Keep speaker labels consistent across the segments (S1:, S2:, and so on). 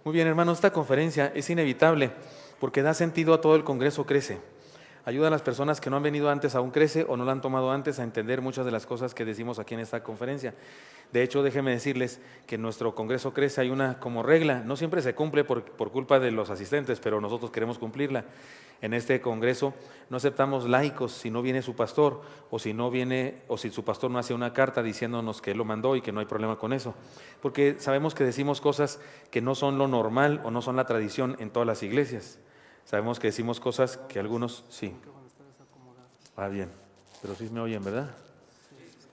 S1: Muy bien, hermanos, esta conferencia es inevitable porque da sentido a todo el Congreso Crece. Ayuda a las personas que no han venido antes a un Crece o no la han tomado antes a entender muchas de las cosas que decimos aquí en esta conferencia. De hecho, déjenme decirles que en nuestro Congreso Crece hay una como regla, no siempre se cumple por culpa de los asistentes, pero nosotros queremos cumplirla. En este Congreso no aceptamos laicos si no viene su pastor o si no viene o si su pastor no hace una carta diciéndonos que él lo mandó y que no hay problema con eso, porque sabemos que decimos cosas que no son lo normal o no son la tradición en todas las iglesias. Sabemos que decimos cosas que algunos sí. Bien, pero sí me oyen, ¿verdad?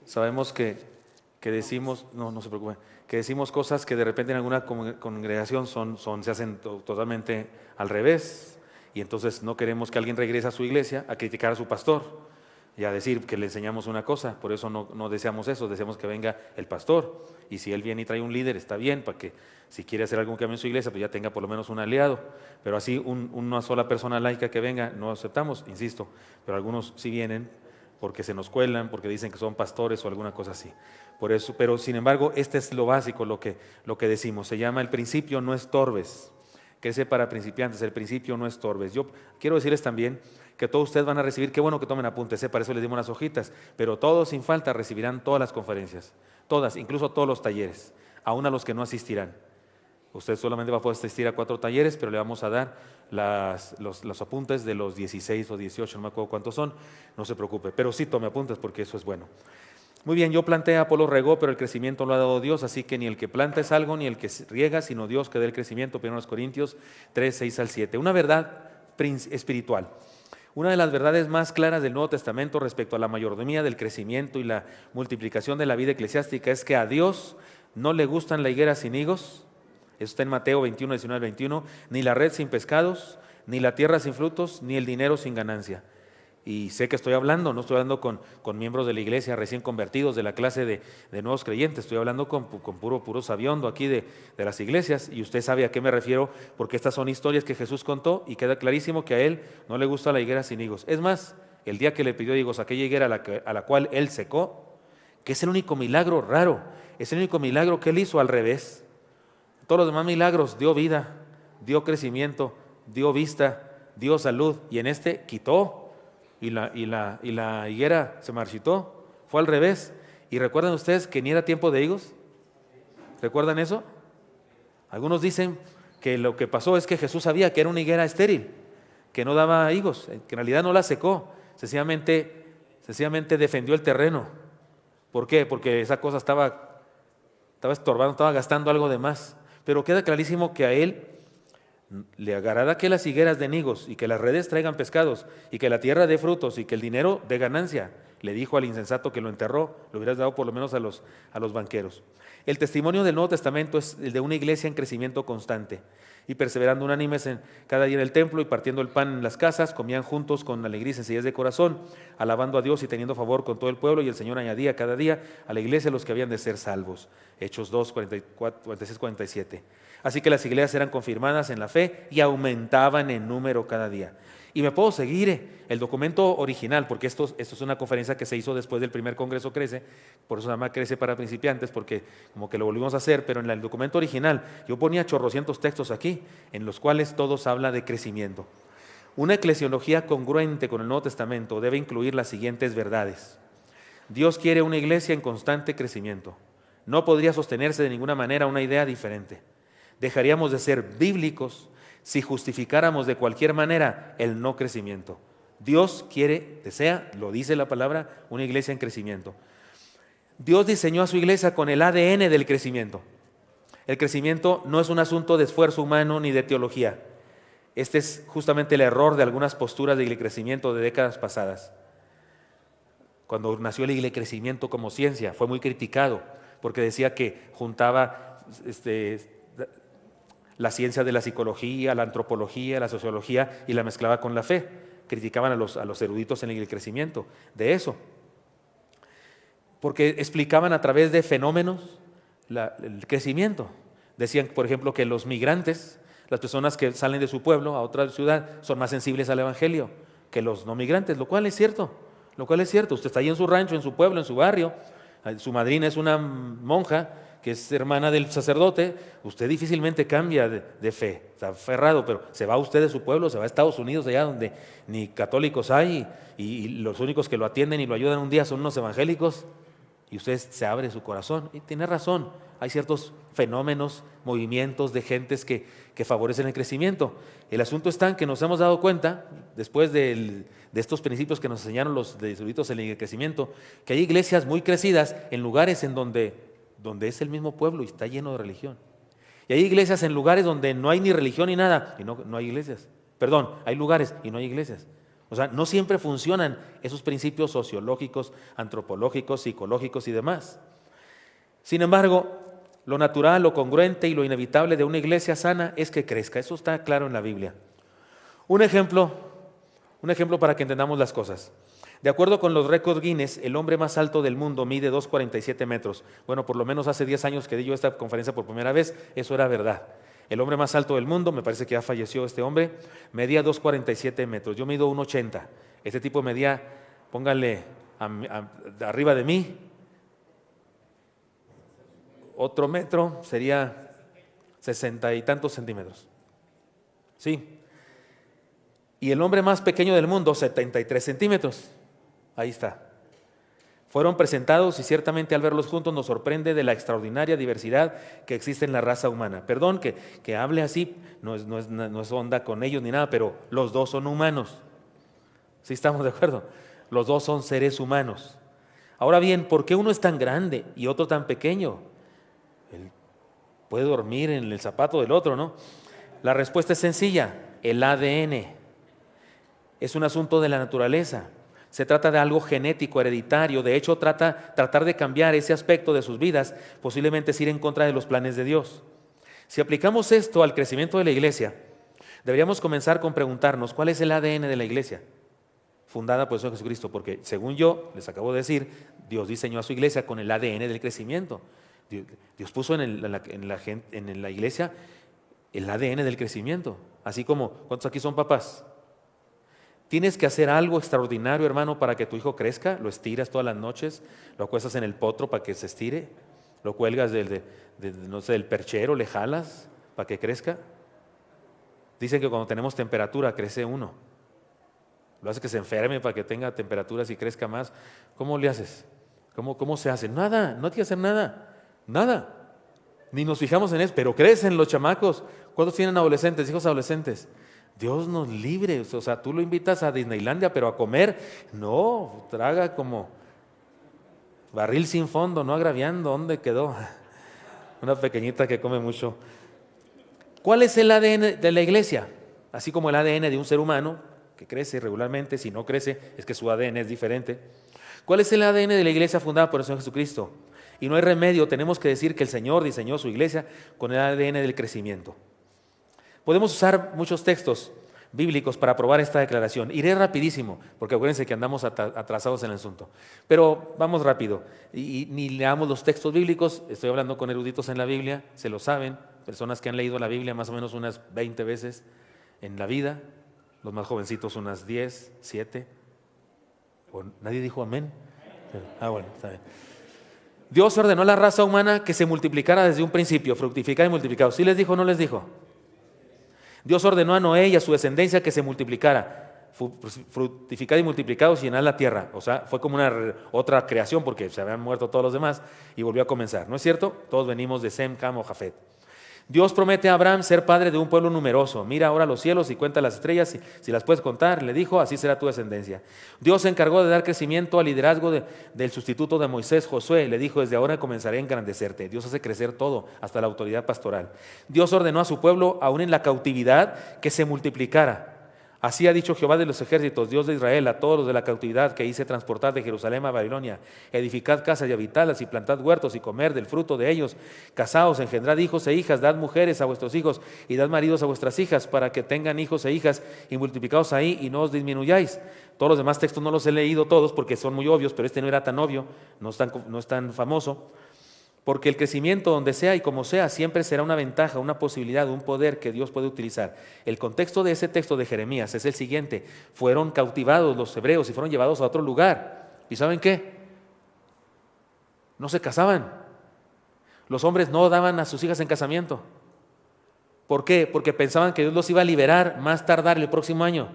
S1: Sabemos que decimos, no se preocupen, que decimos cosas que de repente en alguna congregación se hacen totalmente al revés, y entonces no queremos que alguien regrese a su iglesia a criticar a su pastor y a decir que le enseñamos una cosa. Por eso no deseamos eso, deseamos que venga el pastor, y si él viene y trae un líder, está bien, para que si quiere hacer algún cambio en su iglesia, pues ya tenga por lo menos un aliado. Pero así una sola persona laica que venga, no aceptamos, insisto, pero algunos sí vienen porque se nos cuelan, porque dicen que son pastores o alguna cosa así. Por eso, pero sin embargo, este es lo básico, lo que decimos, se llama el principio no estorbes. Crece para principiantes, el principio no estorbes. Yo quiero decirles también que todos ustedes van a recibir, qué bueno que tomen apuntes, para eso les dimos las hojitas, pero todos sin falta recibirán todas las conferencias, todas, incluso todos los talleres, aún a los que no asistirán. Usted solamente va a poder asistir a 4 talleres, pero le vamos a dar los apuntes de los 16 o 18, no me acuerdo cuántos son, no se preocupe, pero sí tome apuntes porque eso es bueno. Muy bien, yo planté, Apolo regó, pero el crecimiento lo ha dado Dios, así que ni el que planta es algo, ni el que riega, sino Dios que da el crecimiento. 1 Corintios 3, 6 al 7. Una verdad espiritual. Una de las verdades más claras del Nuevo Testamento respecto a la mayordomía del crecimiento y la multiplicación de la vida eclesiástica es que a Dios no le gustan la higuera sin higos. Eso está en Mateo 21, 19 al 21. Ni la red sin pescados, ni la tierra sin frutos, ni el dinero sin ganancia. Y sé que estoy hablando, no estoy hablando con miembros de la iglesia recién convertidos de la clase de nuevos creyentes, estoy hablando con puro sabiondo aquí de las iglesias, y usted sabe a qué me refiero, porque estas son historias que Jesús contó y queda clarísimo que a él no le gusta la higuera sin higos. Es más, el día que le pidió higos a aquella higuera a la cual él secó, que es el único milagro raro, es el único milagro que él hizo al revés. Todos los demás milagros dio vida, dio crecimiento, dio vista, dio salud, y en este quitó. Y la higuera se marchitó, fue al revés. ¿Y recuerdan ustedes que ni era tiempo de higos? ¿Recuerdan eso? Algunos dicen que lo que pasó es que Jesús sabía que era una higuera estéril, que no daba higos, que en realidad no la secó, sencillamente defendió el terreno. ¿Por qué? Porque esa cosa estaba estorbando, estaba gastando algo de más. Pero queda clarísimo que a él le agrada que las higueras den higos y que las redes traigan pescados y que la tierra dé frutos y que el dinero dé ganancia. Le dijo al insensato que lo enterró, lo hubieras dado por lo menos a los banqueros. El testimonio del Nuevo Testamento es el de una iglesia en crecimiento constante y perseverando unánimes cada día en el templo y partiendo el pan en las casas, comían juntos con alegría y sencillez de corazón, alabando a Dios y teniendo favor con todo el pueblo, y el Señor añadía cada día a la iglesia los que habían de ser salvos. Hechos 2, 46, 47. Así que las iglesias eran confirmadas en la fe y aumentaban en número cada día. Y me puedo seguir el documento original, porque esto es una conferencia que se hizo después del primer Congreso Crece, por eso se llama Crece para principiantes, porque como que lo volvimos a hacer, pero en el documento original yo ponía chorrocientos textos aquí, en los cuales todos hablan de crecimiento. Una eclesiología congruente con el Nuevo Testamento debe incluir las siguientes verdades. Dios quiere una iglesia en constante crecimiento. No podría sostenerse de ninguna manera una idea diferente. Dejaríamos de ser bíblicos si justificáramos de cualquier manera el no crecimiento. Dios quiere, desea, lo dice la palabra, una iglesia en crecimiento. Dios diseñó a su iglesia con el ADN del crecimiento. El crecimiento no es un asunto de esfuerzo humano ni de teología. Este es justamente el error de algunas posturas del crecimiento de décadas pasadas. Cuando nació el crecimiento como ciencia, fue muy criticado porque decía que juntaba la ciencia de la psicología, la antropología, la sociología, y la mezclaba con la fe. Criticaban a los eruditos en el crecimiento de eso, porque explicaban a través de fenómenos el crecimiento. Decían, por ejemplo, que los migrantes, las personas que salen de su pueblo a otra ciudad, son más sensibles al evangelio que los no migrantes, lo cual es cierto. Usted está ahí en su rancho, en su pueblo, en su barrio, su madrina es una monja que es hermana del sacerdote, usted difícilmente cambia de fe, está aferrado, pero se va usted de su pueblo, se va a Estados Unidos, allá donde ni católicos hay, y los únicos que lo atienden y lo ayudan un día son unos evangélicos, y usted se abre su corazón. Y tiene razón, hay ciertos fenómenos, movimientos de gentes que favorecen el crecimiento. El asunto está en que nos hemos dado cuenta, después de estos principios que nos enseñaron los jesuitas en el crecimiento, que hay iglesias muy crecidas en lugares en donde es el mismo pueblo y está lleno de religión. Y hay iglesias en lugares donde no hay ni religión ni nada, y no hay iglesias. Perdón, hay lugares y no hay iglesias. O sea, no siempre funcionan esos principios sociológicos, antropológicos, psicológicos y demás. Sin embargo, lo natural, lo congruente y lo inevitable de una iglesia sana es que crezca. Eso está claro en la Biblia. Un ejemplo para que entendamos las cosas. De acuerdo con los récords Guinness, el hombre más alto del mundo mide 2,47 metros. Bueno, por lo menos hace 10 años que di yo esta conferencia por primera vez, eso era verdad. El hombre más alto del mundo, me parece que ya falleció este hombre, medía 2,47 metros. Yo mido 1,80. Este tipo medía, póngale arriba de mí, otro metro, sería 60 y tantos centímetros. Sí. Y el hombre más pequeño del mundo, 73 centímetros. Ahí está. Fueron presentados y ciertamente al verlos juntos nos sorprende de la extraordinaria diversidad que existe en la raza humana. Perdón que hable así, no es onda con ellos ni nada, pero los dos son humanos. ¿Sí estamos de acuerdo? Los dos son seres humanos. Ahora bien, ¿por qué uno es tan grande y otro tan pequeño? Él puede dormir en el zapato del otro, ¿no? La respuesta es sencilla, el ADN. Es un asunto de la naturaleza. Se trata de algo genético, hereditario. De hecho, tratar de cambiar ese aspecto de sus vidas posiblemente es ir en contra de los planes de Dios. Si aplicamos esto al crecimiento de la iglesia, deberíamos comenzar con preguntarnos ¿cuál es el ADN de la iglesia? Fundada por Jesucristo, porque según yo les acabo de decir, Dios diseñó a su iglesia con el ADN del crecimiento. Dios puso en la iglesia el ADN del crecimiento. Así como, ¿cuántos aquí son papás? Tienes que hacer algo extraordinario, hermano, para que tu hijo crezca. Lo estiras todas las noches, lo acuestas en el potro para que se estire, lo cuelgas del perchero, le jalas para que crezca. Dicen que cuando tenemos temperatura crece uno. Lo hace que se enferme para que tenga temperaturas y crezca más. ¿Cómo le haces? ¿Cómo se hace? Nada, no hay que hacer nada. Ni nos fijamos en eso, pero crecen los chamacos. ¿Cuántos tienen adolescentes, hijos adolescentes? Dios nos libre, o sea, tú lo invitas a Disneylandia, pero a comer, no, traga como barril sin fondo, no agraviando, ¿dónde quedó? Una pequeñita que come mucho. ¿Cuál es el ADN de la iglesia? Así como el ADN de un ser humano, que crece regularmente, si no crece, es que su ADN es diferente. ¿Cuál es el ADN de la iglesia fundada por el Señor Jesucristo? Y no hay remedio, tenemos que decir que el Señor diseñó su iglesia con el ADN del crecimiento. Podemos usar muchos textos bíblicos para probar esta declaración. Iré rapidísimo, porque acuérdense que andamos atrasados en el asunto. Pero vamos rápido. Y ni leamos los textos bíblicos, estoy hablando con eruditos en la Biblia, se lo saben, personas que han leído la Biblia más o menos unas 20 veces en la vida, los más jovencitos unas 10, 7. ¿Nadie dijo amén? Bueno, está bien. Dios ordenó a la raza humana que se multiplicara desde un principio, fructificar y multiplicar. ¿Sí les dijo o no les dijo? Dios ordenó a Noé y a su descendencia que se multiplicara, fructificad y multiplicados y llenad la tierra. O sea, fue como una otra creación porque se habían muerto todos los demás y volvió a comenzar. ¿No es cierto? Todos venimos de Sem, Cam o Jafet. Dios promete a Abraham ser padre de un pueblo numeroso. Mira ahora los cielos y cuenta las estrellas, si las puedes contar, le dijo, así será tu descendencia. Dios se encargó de dar crecimiento al liderazgo del sustituto de Moisés, Josué. Le dijo, desde ahora comenzaré a engrandecerte. Dios hace crecer todo, hasta la autoridad pastoral. Dios ordenó a su pueblo, aún en la cautividad, que se multiplicara. Así ha dicho Jehová de los ejércitos, Dios de Israel, a todos los de la cautividad que hice transportar de Jerusalén a Babilonia. Edificad casas y habitadlas y plantad huertos y comer del fruto de ellos. Casaos, engendrad hijos e hijas, dad mujeres a vuestros hijos y dad maridos a vuestras hijas para que tengan hijos e hijas y multiplicaos ahí y no os disminuyáis. Todos los demás textos no los he leído todos porque son muy obvios, pero este no era tan obvio, no es tan famoso. Porque el crecimiento donde sea y como sea siempre será una ventaja, una posibilidad, un poder que Dios puede utilizar. El contexto de ese texto de Jeremías es el siguiente: fueron cautivados los hebreos y fueron llevados a otro lugar. ¿Y saben qué? No se casaban. Los hombres no daban a sus hijas en casamiento. ¿Por qué? Porque pensaban que Dios los iba a liberar más tardar el próximo año.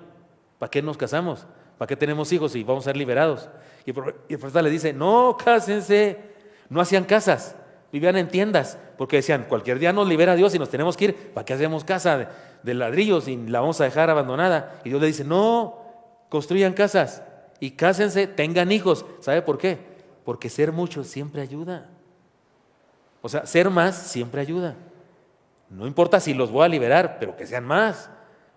S1: ¿Para qué nos casamos? ¿Para qué tenemos hijos si vamos a ser liberados? Y el profeta le dice, no, cásense. No hacían casas, vivían en tiendas, porque decían, cualquier día nos libera Dios y nos tenemos que ir. ¿Para qué hacemos casa de ladrillos y la vamos a dejar abandonada? Y Dios le dice, no, construyan casas y cásense, tengan hijos. ¿Sabe por qué? Porque ser muchos siempre ayuda. O sea, ser más siempre ayuda. No importa si los voy a liberar, pero que sean más.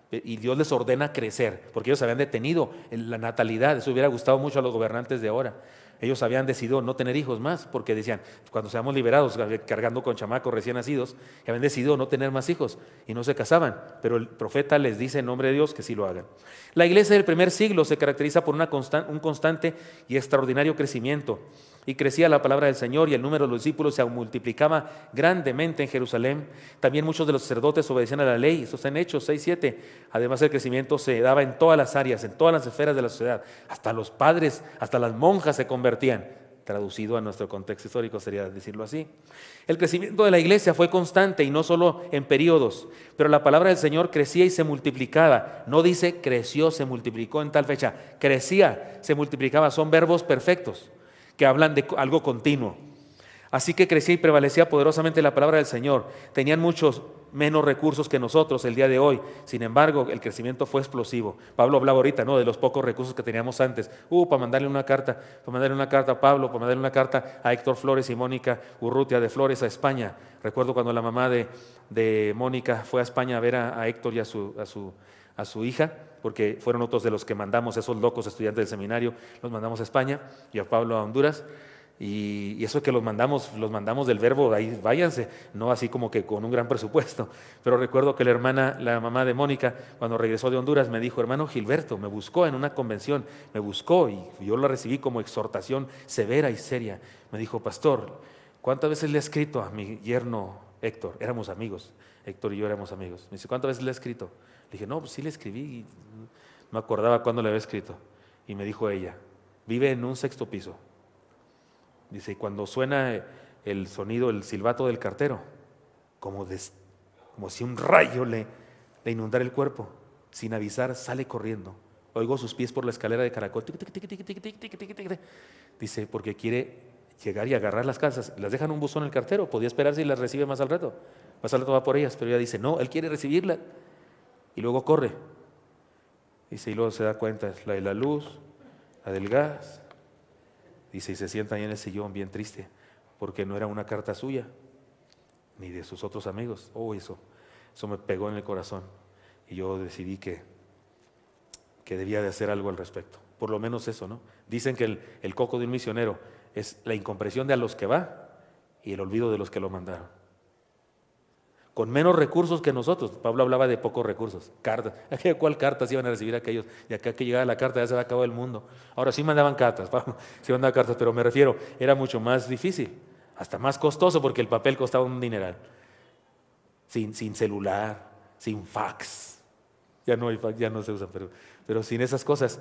S1: Y Dios les ordena crecer, porque ellos habían detenido la natalidad. Eso hubiera gustado mucho a los gobernantes de ahora. Ellos habían decidido no tener hijos más, porque decían, cuando seamos liberados, cargando con chamacos recién nacidos, habían decidido no tener más hijos y no se casaban. Pero el profeta les dice en nombre de Dios que sí lo hagan. La iglesia del primer siglo se caracteriza por un constante y extraordinario crecimiento. Y crecía la palabra del Señor y el número de los discípulos se multiplicaba grandemente en Jerusalén. También muchos de los sacerdotes obedecían a la ley. Esto está en Hechos 6:7. Además, el crecimiento se daba en todas las áreas, en todas las esferas de la sociedad. Hasta los padres, hasta las monjas se convertían. Traducido a nuestro contexto histórico sería decirlo así. El crecimiento de la iglesia fue constante y no solo en periodos, pero la palabra del Señor crecía y se multiplicaba. No dice creció, se multiplicó en tal fecha. Crecía, se multiplicaba. Son verbos perfectos que hablan de algo continuo. Así que crecía y prevalecía poderosamente la palabra del Señor. Tenían muchos menos recursos que nosotros el día de hoy. Sin embargo, el crecimiento fue explosivo. Pablo hablaba ahorita, ¿no?, de los pocos recursos que teníamos antes. Para mandarle una carta a Pablo, para mandarle una carta a Héctor Flores y Mónica Urrutia de Flores a España. Recuerdo cuando la mamá de Mónica fue a España a ver a Héctor y a su hija, porque fueron otros de los que mandamos, esos locos estudiantes del seminario, los mandamos a España y a Pablo a Honduras. Y eso que los mandamos del verbo, ahí váyanse, no así como que con un gran presupuesto. Pero recuerdo que la mamá de Mónica, cuando regresó de Honduras, me dijo, hermano Gilberto, me buscó en una convención, me buscó y yo la recibí como exhortación severa y seria. Me dijo, pastor, ¿cuántas veces le he escrito a mi yerno Héctor? Éramos amigos, Héctor y yo éramos amigos. Me dice, ¿cuántas veces le he escrito? Le dije, no, pues sí le escribí y no me acordaba cuándo le había escrito. Y me dijo ella, vive en un 6º piso. Dice, y cuando suena el sonido, el silbato del cartero, como si un rayo le inundara el cuerpo, sin avisar, sale corriendo. Oigo sus pies por la escalera de caracol. Tic, tic, tic, tic, tic, tic, tic, tic, tic. Dice, porque quiere llegar y agarrar las casas. Las dejan un buzón el cartero, podía esperar si las recibe más al rato. Más al rato va por ellas, pero ella dice, no, él quiere recibirlas. Y luego corre. Dice, y luego se da cuenta, la de la luz, la del gas. Dice, y se sienta ahí en el sillón bien triste, porque no era una carta suya, ni de sus otros amigos. Eso me pegó en el corazón. Y yo decidí que debía de hacer algo al respecto. Por lo menos eso, ¿no? Dicen que el coco de un misionero es la incomprensión de a los que va y el olvido de los que lo mandaron. Con menos recursos que nosotros. Pablo hablaba de pocos recursos. Cartas. ¿Cuál cartas iban a recibir aquellos? De acá que llegaba la carta ya se va a acabar el mundo. Ahora sí mandaban cartas, sí mandaban cartas, pero me refiero, era mucho más difícil, hasta más costoso porque el papel costaba un dineral. Sin celular, sin fax. Ya no hay fax, ya no se usan, pero sin esas cosas.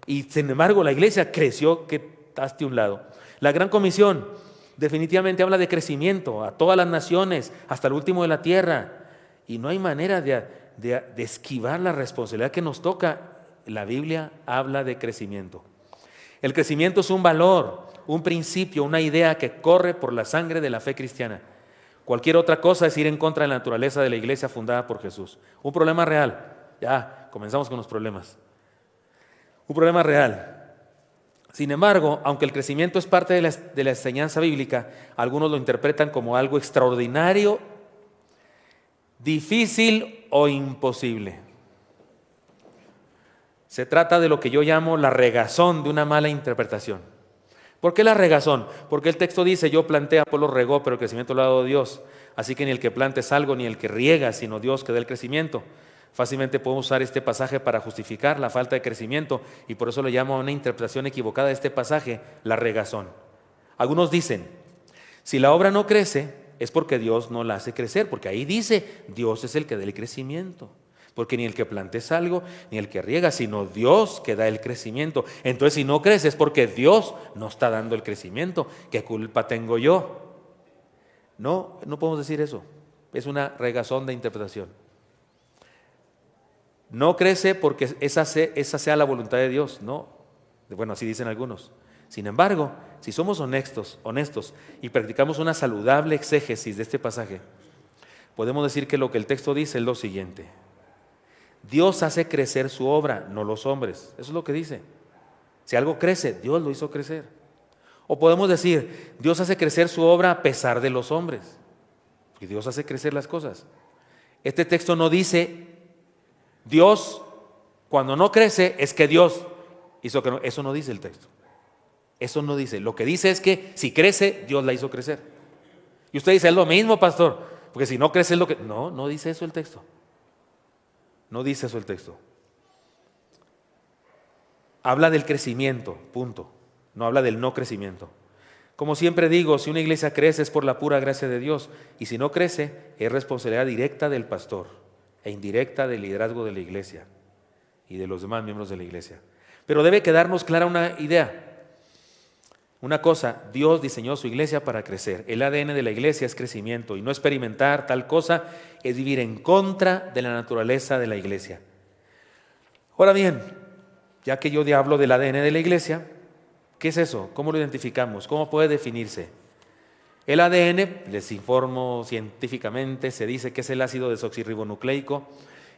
S1: Y sin embargo la iglesia creció que hasta un lado. La gran comisión definitivamente habla de crecimiento a todas las naciones, hasta el último de la tierra. Y no hay manera de esquivar la responsabilidad que nos toca. La Biblia habla de crecimiento. El crecimiento es un valor, un principio, una idea que corre por la sangre de la fe cristiana. Cualquier otra cosa es ir en contra de la naturaleza de la iglesia fundada por Jesús. Un problema real. Ya, comenzamos con los problemas. Un problema real. Sin embargo, aunque el crecimiento es parte de la enseñanza bíblica, algunos lo interpretan como algo extraordinario, difícil o imposible. Se trata de lo que yo llamo la regazón de una mala interpretación. ¿Por qué la regazón? Porque el texto dice, yo planté, Apolo regó, pero el crecimiento lo ha dado Dios. Así que ni el que plante es algo, ni el que riega, sino Dios que da el crecimiento. Fácilmente podemos usar este pasaje para justificar la falta de crecimiento y por eso le llamo a una interpretación equivocada de este pasaje la regazón. Algunos dicen, si la obra no crece es porque Dios no la hace crecer, porque ahí dice, Dios es el que da el crecimiento. Porque ni el que plante es algo, ni el que riega, sino Dios que da el crecimiento. Entonces si no crece es porque Dios no está dando el crecimiento. ¿Qué culpa tengo yo? No, no podemos decir eso. Es una regazón de interpretación. No crece porque esa sea la voluntad de Dios, no. Bueno, así dicen algunos. Sin embargo, si somos honestos y practicamos una saludable exégesis de este pasaje, podemos decir que lo que el texto dice es lo siguiente: Dios hace crecer su obra, no los hombres. Eso es lo que dice. Si algo crece, Dios lo hizo crecer. O podemos decir, Dios hace crecer su obra a pesar de los hombres, porque Dios hace crecer las cosas. Este texto no dice, Dios, cuando no crece, es que Dios hizo que no. Eso no dice el texto. Eso no dice. Lo que dice es que si crece, Dios la hizo crecer. Y usted dice, es lo mismo, pastor, porque si no crece es lo que. No, no dice eso el texto. No dice eso el texto. Habla del crecimiento, punto. No habla del no crecimiento. Como siempre digo, si una iglesia crece es por la pura gracia de Dios, y si no crece es responsabilidad directa del pastor e indirecta del liderazgo de la iglesia y de los demás miembros de la iglesia. Pero debe quedarnos clara una idea. Una cosa, Dios diseñó su iglesia para crecer. El ADN de la iglesia es crecimiento, y no experimentar tal cosa es vivir en contra de la naturaleza de la iglesia. Ahora bien, ya que yo hablo del ADN de la iglesia, ¿qué es eso? ¿Cómo lo identificamos? ¿Cómo puede definirse? El ADN, les informo científicamente, se dice que es el ácido desoxirribonucleico,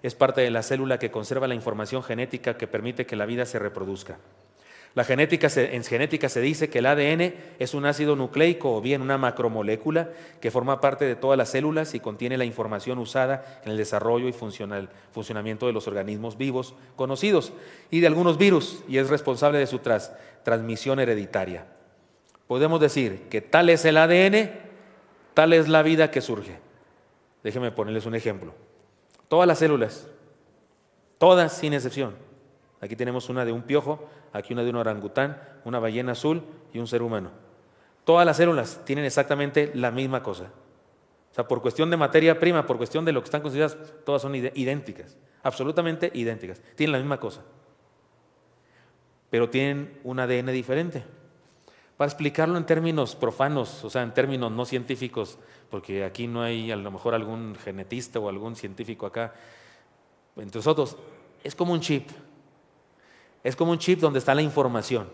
S1: es parte de la célula que conserva la información genética que permite que la vida se reproduzca. En genética se dice que el ADN es un ácido nucleico o bien una macromolécula que forma parte de todas las células y contiene la información usada en el desarrollo y funcionamiento de los organismos vivos conocidos y de algunos virus, y es responsable de su transmisión hereditaria. Podemos decir que tal es el ADN, tal es la vida que surge. Déjenme ponerles un ejemplo. Todas las células, todas sin excepción. Aquí tenemos una de un piojo, aquí una de un orangután, una ballena azul y un ser humano. Todas las células tienen exactamente la misma cosa. O sea, por cuestión de materia prima, por cuestión de lo que están consideradas, todas son idénticas, absolutamente idénticas. Tienen la misma cosa, pero tienen un ADN diferente. Para explicarlo en términos profanos, o sea, en términos no científicos, porque aquí no hay a lo mejor algún genetista o algún científico acá, entre nosotros, es como un chip. Es como un chip donde está la información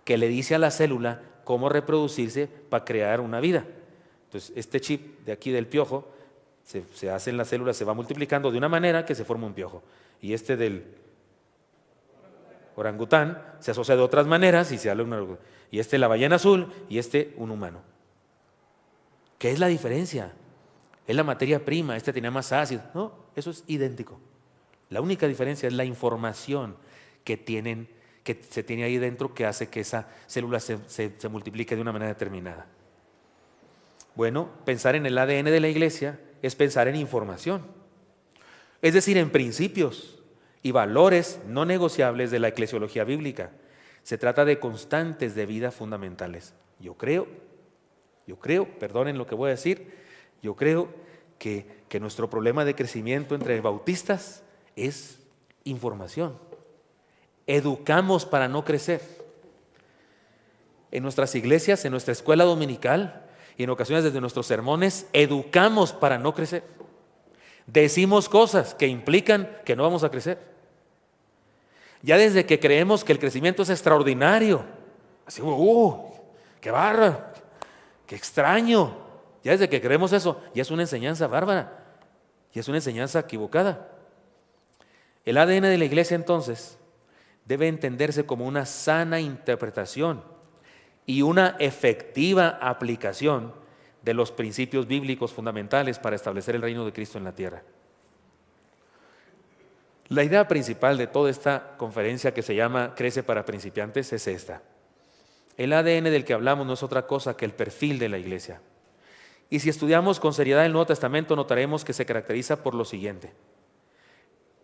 S1: que le dice a la célula cómo reproducirse para crear una vida. Entonces, este chip de aquí del piojo se hace en la célula, se va multiplicando de una manera que se forma un piojo. Y este del orangután se asocia de otras maneras y se habla y este la ballena azul y este un humano. ¿Qué es la diferencia? Es la materia prima, este tenía más ácido. No, eso es idéntico. La única diferencia es la información que se tiene ahí dentro, que hace que esa célula se multiplique de una manera determinada. Bueno, pensar en el ADN de la iglesia es pensar en información, es decir, en principios y valores no negociables de la eclesiología bíblica. Se trata de constantes de vida fundamentales. Yo creo, perdonen lo que voy a decir, yo creo que nuestro problema de crecimiento entre bautistas es información. Educamos para no crecer. En nuestras iglesias, en nuestra escuela dominical y en ocasiones desde nuestros sermones, educamos para no crecer. Decimos cosas que implican que no vamos a crecer. Ya desde que creemos que el crecimiento es extraordinario, así, qué bárbaro, qué extraño. Ya desde que creemos eso, ya es una enseñanza bárbara, ya es una enseñanza equivocada. El ADN de la iglesia entonces debe entenderse como una sana interpretación y una efectiva aplicación de los principios bíblicos fundamentales para establecer el reino de Cristo en la tierra. La idea principal de toda esta conferencia, que se llama Crece para Principiantes, es esta. El ADN del que hablamos no es otra cosa que el perfil de la iglesia. Y si estudiamos con seriedad el Nuevo Testamento, notaremos que se caracteriza por lo siguiente.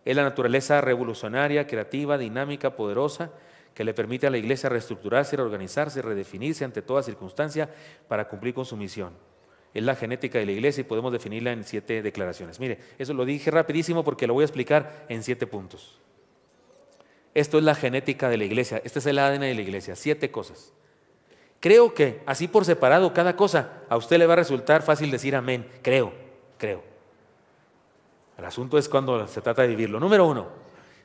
S1: Es la naturaleza revolucionaria, creativa, dinámica, poderosa, que le permite a la iglesia reestructurarse, reorganizarse, redefinirse ante toda circunstancia para cumplir con su misión. Es la genética de la iglesia y podemos definirla en 7 declaraciones. Mire, eso lo dije rapidísimo porque lo voy a explicar en 7 puntos. Esto es la genética de la iglesia, este es el ADN de la iglesia, 7 cosas. Creo que, así por separado, cada cosa, a usted le va a resultar fácil decir amén. Creo. El asunto es cuando se trata de vivirlo. Número 1,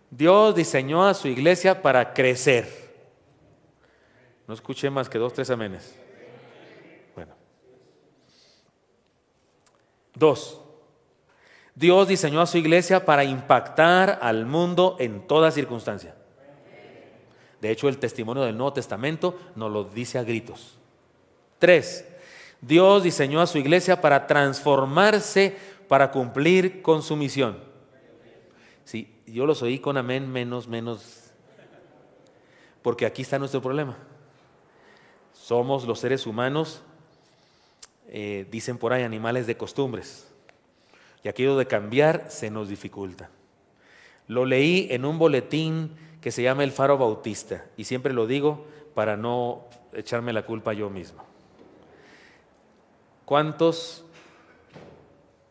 S1: Dios diseñó a su iglesia para crecer. No escuché más que 2, 3 amenes. Bueno. 2, Dios diseñó a su iglesia para impactar al mundo en toda circunstancia. De hecho, el testimonio del Nuevo Testamento nos lo dice a gritos. 3, Dios diseñó a su iglesia para transformarse, para cumplir con su misión. Sí, yo los oí con amén menos, porque aquí está nuestro problema. Somos los seres humanos, dicen por ahí, animales de costumbres. Y aquello de cambiar se nos dificulta. Lo leí en un boletín que se llama El Faro Bautista, y siempre lo digo para no echarme la culpa yo mismo. ¿Cuántos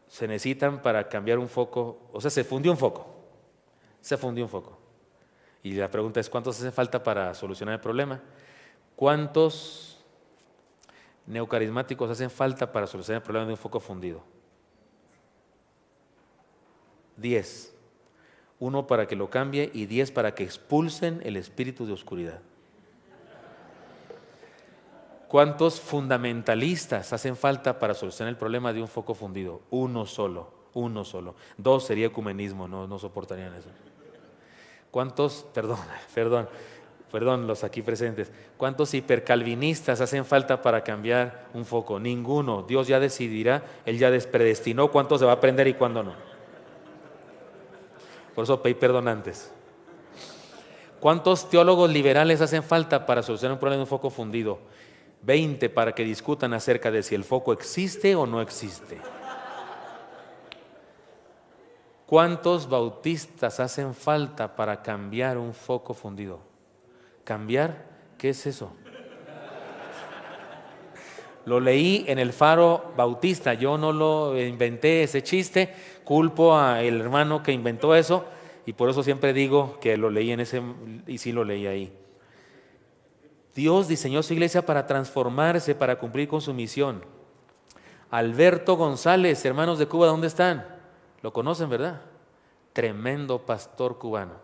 S1: se necesitan para cambiar un foco? O sea, se fundió un foco. Y la pregunta es, ¿cuántos hace falta para solucionar el problema? ¿Cuántos neocarismáticos hacen falta para solucionar el problema de un foco fundido? 10. 1 para que lo cambie y 10 para que expulsen el espíritu de oscuridad. ¿Cuántos fundamentalistas hacen falta para solucionar el problema de un foco fundido? 1 solo. 2 sería ecumenismo, no soportarían eso. ¿Cuántos, perdón, los aquí presentes, cuántos hipercalvinistas hacen falta para cambiar un foco? Ninguno. Dios ya decidirá, Él ya predestinó cuánto se va a aprender y cuándo no. Por eso pedí perdón antes. ¿Cuántos teólogos liberales hacen falta para solucionar un problema de un foco fundido? 20 para que discutan acerca de si el foco existe o no existe. ¿Cuántos bautistas hacen falta para cambiar un foco fundido? ¿Cambiar? ¿Qué es eso? Lo leí en el Faro Bautista, yo no lo inventé ese chiste, culpo al hermano que inventó eso y por eso siempre digo que lo leí en ese, y sí lo leí ahí. Dios diseñó su iglesia para transformarse, para cumplir con su misión. Alberto González, hermanos de Cuba, ¿dónde están? Lo conocen, ¿verdad? Tremendo pastor cubano.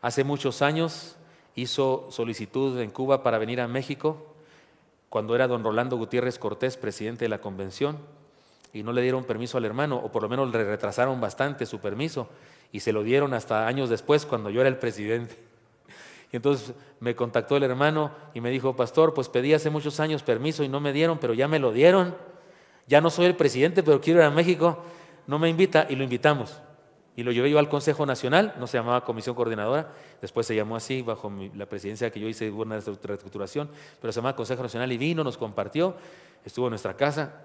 S1: Hace muchos años hizo solicitud en Cuba para venir a México, cuando era don Rolando Gutiérrez Cortés, presidente de la convención, y no le dieron permiso al hermano, o por lo menos le retrasaron bastante su permiso, y se lo dieron hasta años después, cuando yo era el presidente. Y entonces me contactó el hermano y me dijo, pastor, pues pedí hace muchos años permiso y no me dieron, pero ya me lo dieron. Ya no soy el presidente, pero quiero ir a México. No me invita, y lo invitamos. Y lo llevé yo al Consejo Nacional, no se llamaba Comisión Coordinadora, después se llamó así bajo la presidencia que yo hice, hubo una reestructuración, pero se llamaba Consejo Nacional y vino, nos compartió, estuvo en nuestra casa,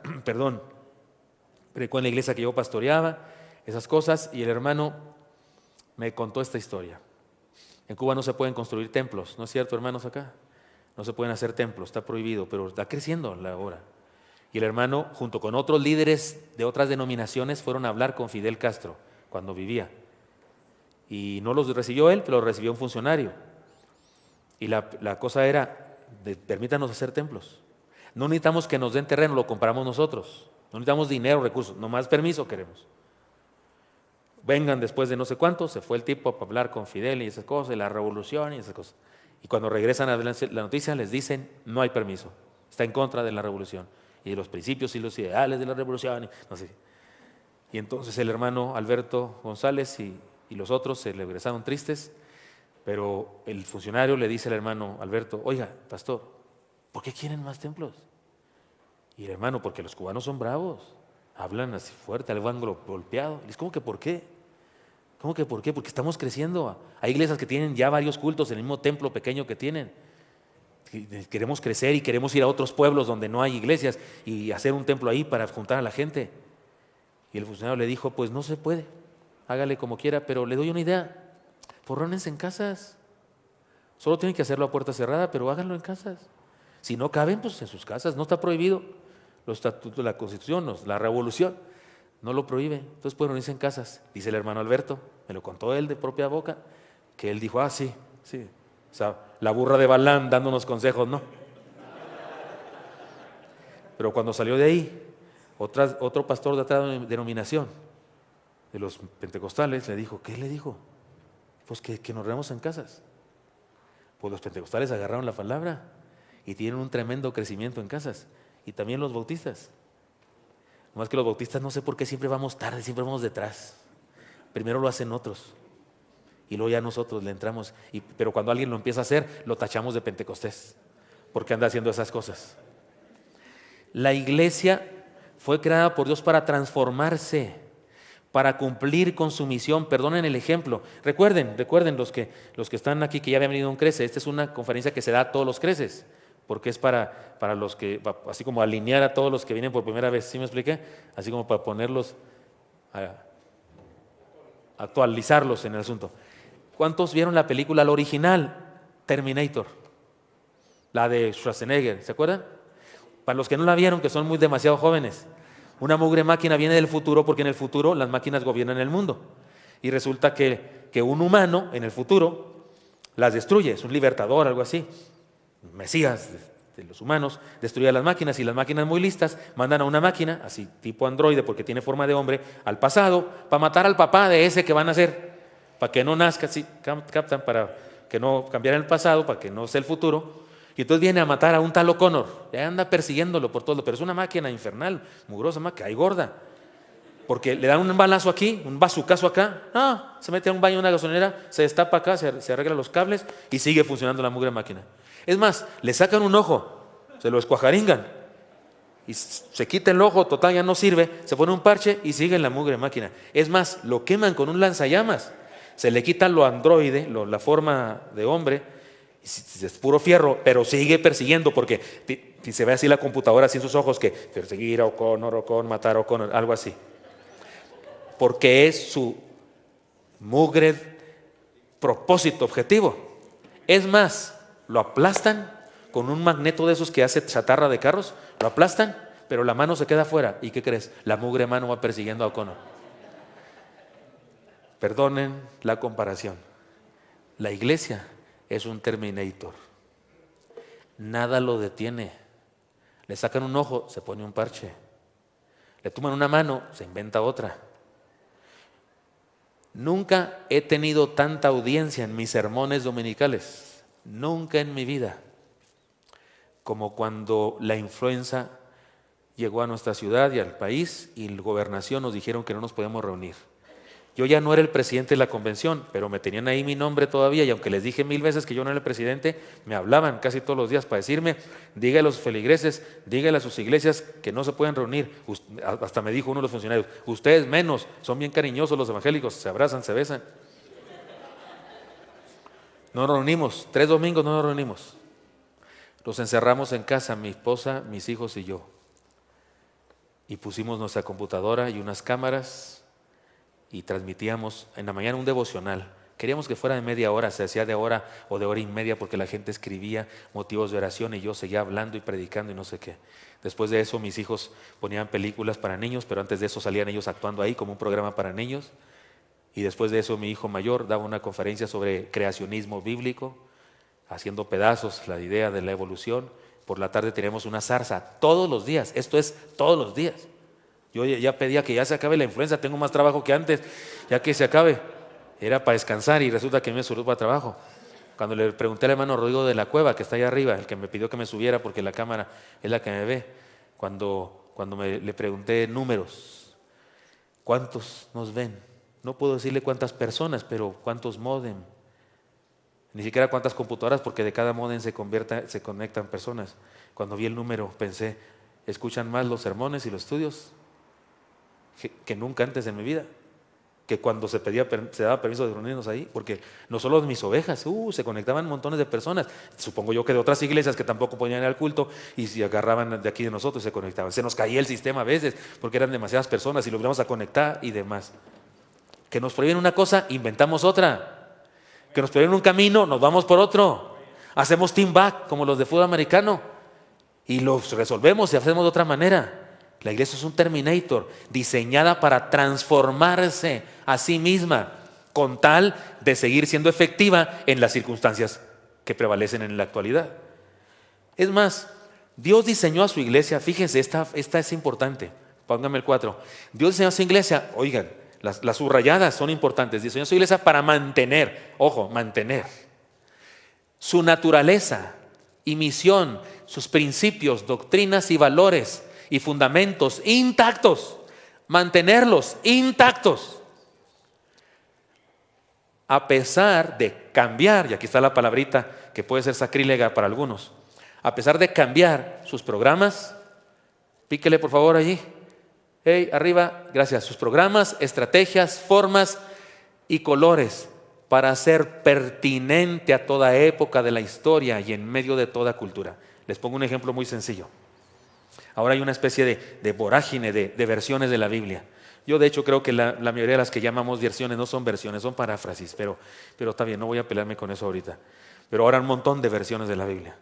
S1: predicó en la iglesia que yo pastoreaba, esas cosas, y el hermano me contó esta historia. En Cuba no se pueden construir templos, ¿no es cierto, hermanos, acá? No se pueden hacer templos, está prohibido, pero está creciendo la obra. Y el hermano, junto con otros líderes de otras denominaciones, fueron a hablar con Fidel Castro cuando vivía. Y no los recibió él, pero los recibió un funcionario. Y la cosa era, permítanos hacer templos. No necesitamos que nos den terreno, lo compramos nosotros. No necesitamos dinero, recursos, nomás permiso queremos. Vengan después de no sé cuánto, se fue el tipo para hablar con Fidel y esas cosas, y la revolución y esas cosas. Y cuando regresan a la noticia les dicen, no hay permiso, está en contra de la revolución y de los principios y los ideales de la revolución. No sé. Y entonces el hermano Alberto González y los otros se le regresaron tristes, pero el funcionario le dice al hermano Alberto, oiga, pastor, ¿por qué quieren más templos? Y el hermano, porque los cubanos son bravos, hablan así fuerte, hablan golpeado. Y dice, ¿cómo que por qué? ¿Cómo que por qué? Porque estamos creciendo. Hay iglesias que tienen ya varios cultos en el mismo templo pequeño que tienen. Queremos crecer y queremos ir a otros pueblos donde no hay iglesias y hacer un templo ahí para juntar a la gente. Y el funcionario le dijo, pues no se puede, hágale como quiera, pero le doy una idea, forrónense en casas. Solo tienen que hacerlo a puerta cerrada, pero háganlo en casas. Si no caben, pues en sus casas, no está prohibido. Los estatutos, la Constitución, la Revolución no lo prohíbe. Entonces pueden unirse en casas. Dice el hermano Alberto, me lo contó él de propia boca, que él dijo, sí. O sea, la burra de Balaam dándonos consejos, ¿no? Pero cuando salió de ahí, otro pastor de otra denominación, de los pentecostales, le dijo, ¿qué le dijo? Pues que nos reunamos en casas. Pues los pentecostales agarraron la palabra y tienen un tremendo crecimiento en casas. Y también los bautistas. Nomás que los bautistas no sé por qué siempre vamos tarde, siempre vamos detrás. Primero lo hacen otros y luego ya nosotros le entramos. Pero cuando alguien lo empieza a hacer, lo tachamos de pentecostés, porque anda haciendo esas cosas. La iglesia fue creada por Dios para transformarse, para cumplir con su misión. Perdonen el ejemplo. Recuerden los que están aquí, que ya habían venido a un Crece. Esta es una conferencia que se da a todos los Creces, porque es para los que, así como alinear a todos los que vienen por primera vez. ¿Sí me expliqué? Así como para ponerlos, actualizarlos en el asunto. ¿Cuántos vieron la película, la original, Terminator? La de Schwarzenegger, ¿se acuerdan? Para los que no la vieron, que son demasiado jóvenes, una mugre máquina viene del futuro, porque en el futuro las máquinas gobiernan el mundo. Y resulta que un humano en el futuro las destruye, es un libertador, algo así. Mesías de los humanos, destruye a las máquinas, y las máquinas muy listas mandan a una máquina, así tipo androide, porque tiene forma de hombre, al pasado, para matar al papá de ese que van a hacer, para que no nazca, así captan, para que no cambiara el pasado, para que no sea el futuro. Y entonces viene a matar a un tal O'Connor, ya anda persiguiéndolo por todo, pero es una máquina infernal, mugrosa, cae gorda, porque le dan un balazo aquí, un bazucazo acá, se mete a un baño en una gasolinera, se destapa acá, se arregla los cables y sigue funcionando la mugre máquina. Es más, le sacan un ojo, se lo escuajaringan y se quita el ojo, total ya no sirve, se pone un parche y sigue en la mugre máquina. Es más, lo queman con un lanzallamas, se le quita lo androide, la forma de hombre, es puro fierro, pero sigue persiguiendo, porque si se ve así la computadora, así en sus ojos, que perseguir a O'Connor, matar a O'Connor, algo así, porque es su mugre propósito, objetivo. Es más, lo aplastan con un magneto de esos que hace chatarra de carros, lo aplastan, pero la mano se queda afuera. ¿Y qué crees? La mugre mano va persiguiendo a O'Connor. Perdonen la comparación. La iglesia es un Terminator. Nada lo detiene. Le sacan un ojo, se pone un parche. Le toman una mano, se inventa otra. Nunca he tenido tanta audiencia en mis sermones dominicales, nunca en mi vida, como cuando la influenza llegó a nuestra ciudad y al país, y la gobernación nos dijeron que no nos podíamos reunir. Yo ya no era el presidente de la convención, pero me tenían ahí mi nombre todavía, y aunque les dije 1000 veces que yo no era el presidente, me hablaban casi todos los días para decirme, dígale a los feligreses, dígale a sus iglesias que no se pueden reunir. Hasta me dijo uno de los funcionarios, ustedes menos, son bien cariñosos los evangélicos, se abrazan, se besan. No nos reunimos, 3 domingos no nos reunimos. Los encerramos en casa, mi esposa, mis hijos y yo. Y pusimos nuestra computadora y unas cámaras y transmitíamos en la mañana un devocional. Queríamos que fuera de media hora, se hacía de hora o de hora y media, porque la gente escribía motivos de oración y yo seguía hablando y predicando y no sé qué. Después de eso mis hijos ponían películas para niños, pero antes de eso salían ellos actuando ahí como un programa para niños. Y después de eso mi hijo mayor daba una conferencia sobre creacionismo bíblico, haciendo pedazos la idea de la evolución. Por la tarde teníamos una zarza todos los días, esto es todos los días. Yo ya pedía que ya se acabe la influenza, tengo más trabajo que antes, ya que se acabe. Era para descansar y resulta que me subió para trabajo. Cuando le pregunté al hermano Rodrigo de la Cueva, que está allá arriba, el que me pidió que me subiera porque la cámara es la que me ve, cuando le pregunté números, ¿cuántos nos ven? No puedo decirle cuántas personas, pero cuántos módem. Ni siquiera cuántas computadoras, porque de cada módem se conectan personas. Cuando vi el número pensé, ¿escuchan más los sermones y los estudios que nunca antes en mi vida? Que cuando se daba permiso de reunirnos ahí, porque no solo mis ovejas, se conectaban montones de personas, supongo yo que de otras iglesias que tampoco ponían al culto y se agarraban de aquí de nosotros y se conectaban. Se nos caía el sistema a veces porque eran demasiadas personas y lo íbamos a conectar y demás. Que nos prohíben una cosa, inventamos otra. Que nos prohíben un camino, nos vamos por otro. Hacemos team back como los de fútbol americano y los resolvemos y hacemos de otra manera. La iglesia es un Terminator, diseñada para transformarse a sí misma, con tal de seguir siendo efectiva en las circunstancias que prevalecen en la actualidad. Es más, Dios diseñó a su iglesia, fíjense, esta es importante, pónganme el 4. Dios diseñó a su iglesia, oigan, las subrayadas son importantes, diseñó a su iglesia para mantener, ojo, mantener su naturaleza y misión, sus principios, doctrinas y valores y fundamentos intactos, mantenerlos intactos, a pesar de cambiar, y aquí está la palabrita que puede ser sacrílega para algunos, a pesar de cambiar sus programas, píquele por favor allí, hey, arriba, gracias, sus programas, estrategias, formas y colores para ser pertinente a toda época de la historia y en medio de toda cultura. Les pongo un ejemplo muy sencillo. Ahora hay una especie de vorágine de versiones de la Biblia. Yo de hecho creo que la mayoría de las que llamamos versiones no son versiones, son paráfrasis, pero está bien, no voy a pelearme con eso ahorita. Pero ahora un montón de versiones de la Biblia.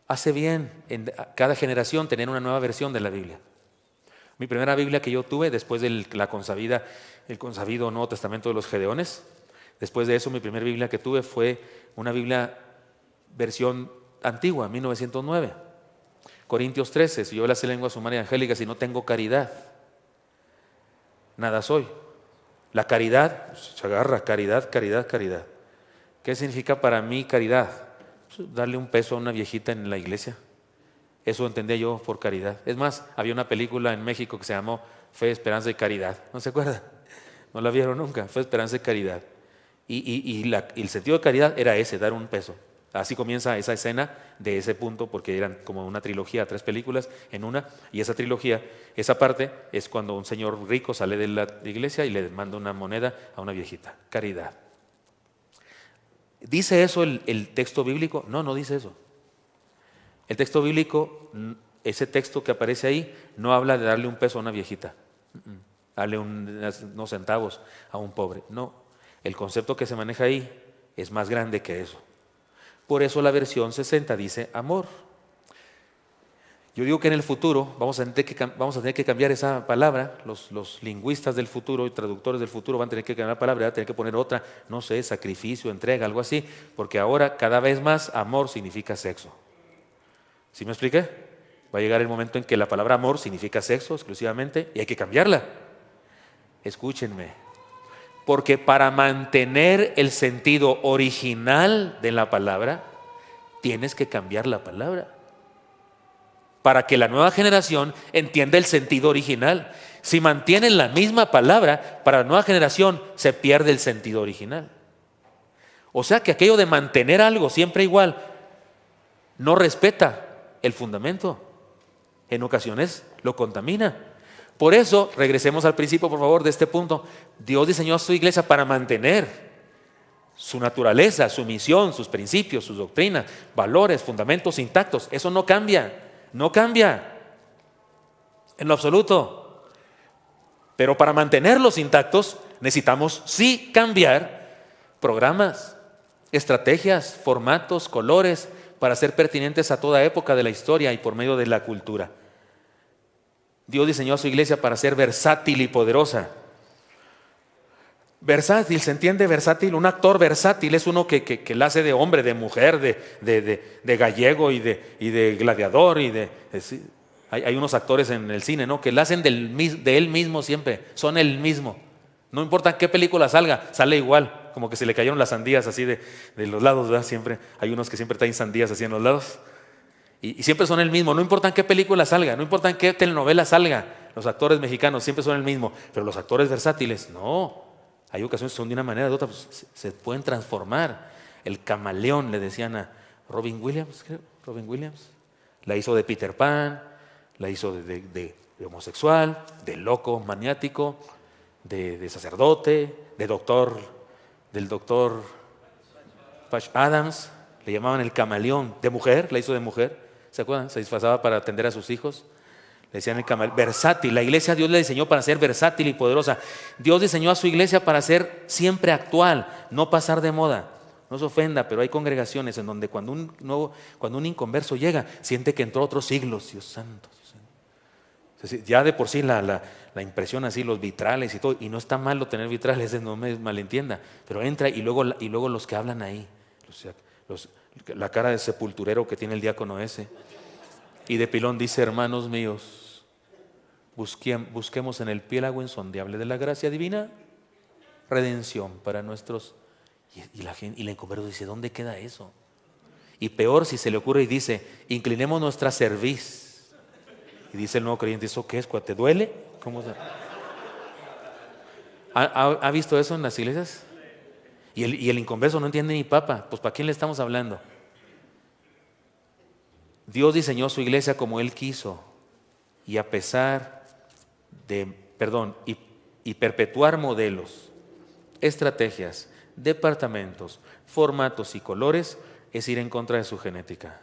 S1: Hace bien en cada generación tener una nueva versión de la Biblia. Mi primera Biblia que yo tuve después de el consabido Nuevo Testamento de los Gedeones, después de eso mi primera Biblia que tuve fue una Biblia versión antigua, 1909. Corintios 13, si yo las lenguas humanas y angélicas y no tengo caridad, nada soy. La caridad, se agarra, caridad, caridad, caridad. ¿Qué significa para mí caridad? Pues darle un peso a una viejita en la iglesia. Eso entendía yo por caridad. Es más, había una película en México que se llamó Fe, Esperanza y Caridad. ¿No se acuerdan? No la vieron nunca. Fe, Esperanza y Caridad. Y el sentido de caridad era ese, dar un peso. Así comienza esa escena de ese punto, porque eran como una trilogía, 3 películas en una, y esa trilogía, esa parte es cuando un señor rico sale de la iglesia y le manda una moneda a una viejita. Caridad. ¿Dice eso el texto bíblico? No, no dice eso. El texto bíblico, ese texto que aparece ahí, no habla de darle un peso a una viejita, darle unos centavos a un pobre. No, el concepto que se maneja ahí es más grande que eso. Por eso la versión 60 dice amor. Yo digo que en el futuro vamos a tener que cambiar esa palabra. Los lingüistas del futuro y traductores del futuro van a tener que cambiar la palabra, van a tener que poner otra, no sé, sacrificio, entrega, algo así, porque ahora cada vez más amor significa sexo. ¿Sí me expliqué? Va a llegar el momento en que la palabra amor significa sexo exclusivamente y hay que cambiarla. Escúchenme, porque para mantener el sentido original de la palabra, tienes que cambiar la palabra para que la nueva generación entienda el sentido original. Si mantienen la misma palabra, para la nueva generación se pierde el sentido original. O sea que aquello de mantener algo siempre igual no respeta el fundamento. En ocasiones lo contamina. Por eso, regresemos al principio, por favor, de este punto. Dios diseñó a su iglesia para mantener su naturaleza, su misión, sus principios, sus doctrinas, valores, fundamentos intactos. Eso no cambia. No cambia en lo absoluto. Pero para mantenerlos intactos necesitamos sí cambiar programas, estrategias, formatos, colores para ser pertinentes a toda época de la historia y por medio de la cultura. Dios diseñó a su iglesia para ser versátil y poderosa. Versátil, ¿se entiende? Versátil, un actor versátil es uno que la hace de hombre, de mujer, de gallego y de gladiador. Hay unos actores en el cine, ¿no?, que la hacen de él mismo siempre, son el mismo. No importa qué película salga, sale igual, como que se le cayeron las sandías así de los lados, ¿verdad? Siempre hay unos que siempre traen sandías así en los lados. Y siempre son el mismo, no importa en qué película salga, no importa en qué telenovela salga, los actores mexicanos siempre son el mismo, pero los actores versátiles, no. Hay ocasiones que son de una manera o de otra, pues, se pueden transformar. El camaleón, le decían a Robin Williams, creo, Robin Williams. La hizo de Peter Pan, la hizo de homosexual, de loco, maniático, de sacerdote, del doctor Patch Adams, le llamaban el camaleón. De mujer, la hizo de mujer, ¿se acuerdan? Se disfrazaba para atender a sus hijos. Le decían el camaleón, versátil. La iglesia Dios le diseñó para ser versátil y poderosa. Dios diseñó a su iglesia para ser siempre actual, no pasar de moda. No se ofenda, pero hay congregaciones en donde cuando un inconverso llega, siente que entró a otros siglos. Dios santo. Ya de por sí la impresión así, los vitrales y todo, y no está malo tener vitrales, no me malentienda, pero entra y luego los que hablan ahí, la cara de sepulturero que tiene el diácono ese. Y de pilón dice: hermanos míos, busquemos en el piélago insondable de la gracia divina redención para nuestros... Y la inconverso dice: ¿dónde queda eso? Y peor si se le ocurre y dice: inclinemos nuestra cerviz. Y dice el nuevo creyente: ¿eso qué es? ¿Te duele? ¿Cómo se... ¿Ha visto eso en las iglesias? Y el inconverso no entiende ni papa. Pues ¿para quién le estamos hablando? Dios diseñó su iglesia como Él quiso, y a pesar de, y perpetuar modelos, estrategias, departamentos, formatos y colores es ir en contra de su genética.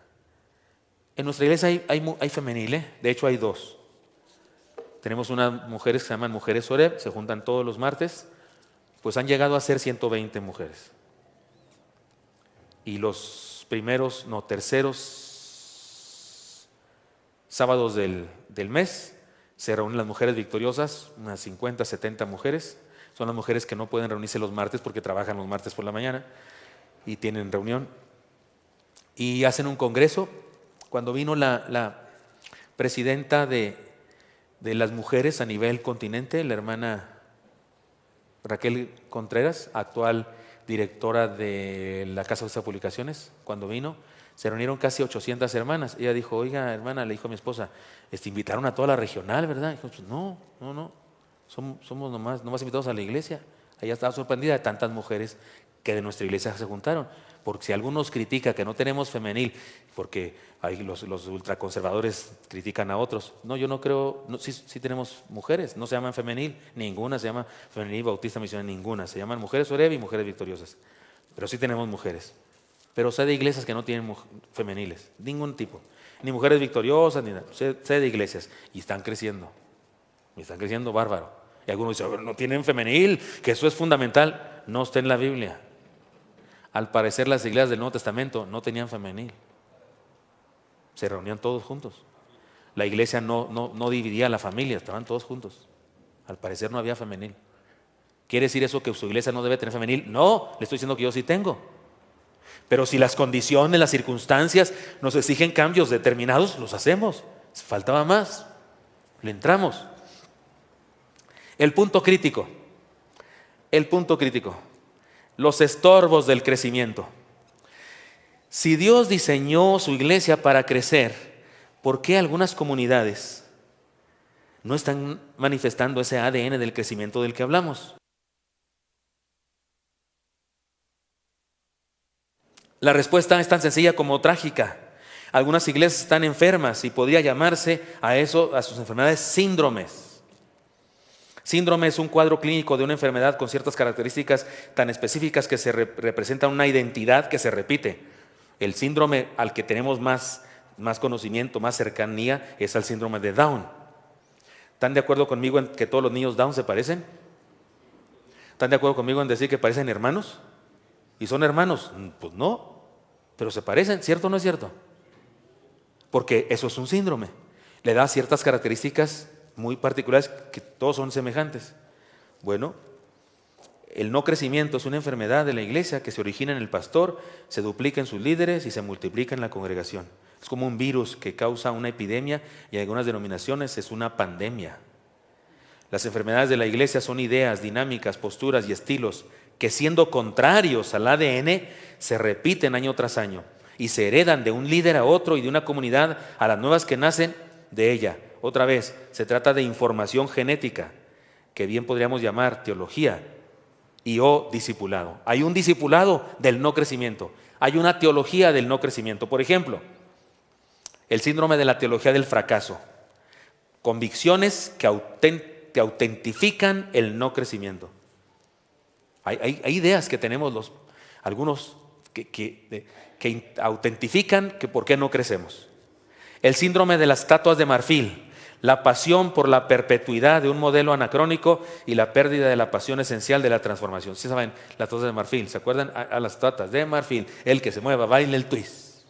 S1: En nuestra iglesia hay femenil, ¿eh? De hecho hay dos. Tenemos unas mujeres que se llaman Mujeres Oreb, se juntan todos los martes, pues han llegado a ser 120 mujeres. Y los terceros sábados del mes se reúnen las mujeres victoriosas, unas 50, 70 mujeres. Son las mujeres que no pueden reunirse los martes porque trabajan los martes por la mañana y tienen reunión. Y hacen un congreso. Cuando vino la presidenta de las mujeres a nivel continente, la hermana Raquel Contreras, actual directora de la Casa de Publicaciones, cuando vino, se reunieron casi 800 hermanas. Ella dijo: oiga, hermana, le dijo a mi esposa, invitaron a toda la regional, ¿verdad? Dijo: pues no, somos nomás invitados a la iglesia. Ella estaba sorprendida de tantas mujeres que de nuestra iglesia se juntaron. Porque si algunos critica que no tenemos femenil, porque ahí los ultraconservadores critican a otros. No, yo no creo, no, sí tenemos mujeres, no se llaman femenil, ninguna se llama femenil, bautista, misionera, ninguna. Se llaman Mujeres Oreb y Mujeres Victoriosas. Pero sí tenemos mujeres. Pero sé de iglesias que no tienen femeniles, ningún tipo. Ni mujeres victoriosas, ni nada. Sé de iglesias y están creciendo bárbaro. Y algunos dicen: no tienen femenil, que eso es fundamental. No está en la Biblia. Al parecer las iglesias del Nuevo Testamento no tenían femenil. Se reunían todos juntos. La iglesia no dividía a la familia, estaban todos juntos. Al parecer no había femenil. ¿Quiere decir eso que su iglesia no debe tener femenil? No, le estoy diciendo que yo sí tengo. Pero si las condiciones, las circunstancias nos exigen cambios determinados, los hacemos. Faltaba más, le entramos. El punto crítico, los estorbos del crecimiento. Si Dios diseñó su iglesia para crecer, ¿por qué algunas comunidades no están manifestando ese ADN del crecimiento del que hablamos? La respuesta es tan sencilla como trágica. Algunas iglesias están enfermas y podría llamarse a sus enfermedades síndromes. Síndrome es un cuadro clínico de una enfermedad con ciertas características tan específicas que se representan una identidad que se repite. El síndrome al que tenemos más conocimiento, más cercanía, es al síndrome de Down. ¿Están de acuerdo conmigo en que todos los niños Down se parecen? ¿Están de acuerdo conmigo en decir que parecen hermanos? ¿Y son hermanos? Pues no, pero se parecen, ¿cierto o no es cierto? Porque eso es un síndrome. Le da ciertas características muy particulares que todos son semejantes. Bueno, el no crecimiento es una enfermedad de la iglesia que se origina en el pastor, se duplica en sus líderes y se multiplica en la congregación. Es como un virus que causa una epidemia y en algunas denominaciones es una pandemia. Las enfermedades de la iglesia son ideas, dinámicas, posturas y estilos que, siendo contrarios al ADN, se repiten año tras año y se heredan de un líder a otro y de una comunidad a las nuevas que nacen de ella. Otra vez, se trata de información genética, que bien podríamos llamar teología o discipulado. Hay un discipulado del no crecimiento, hay una teología del no crecimiento. Por ejemplo, el síndrome de la teología del fracaso. Convicciones que autentifican el no crecimiento. Hay ideas que tenemos algunos que autentifican que por qué no crecemos. El síndrome de las estatuas de marfil. La pasión por la perpetuidad de un modelo anacrónico y la pérdida de la pasión esencial de la transformación. ¿Sí saben las estatuas de marfil? ¿Se acuerdan? A las estatuas de marfil, el que se mueva, baile el twist.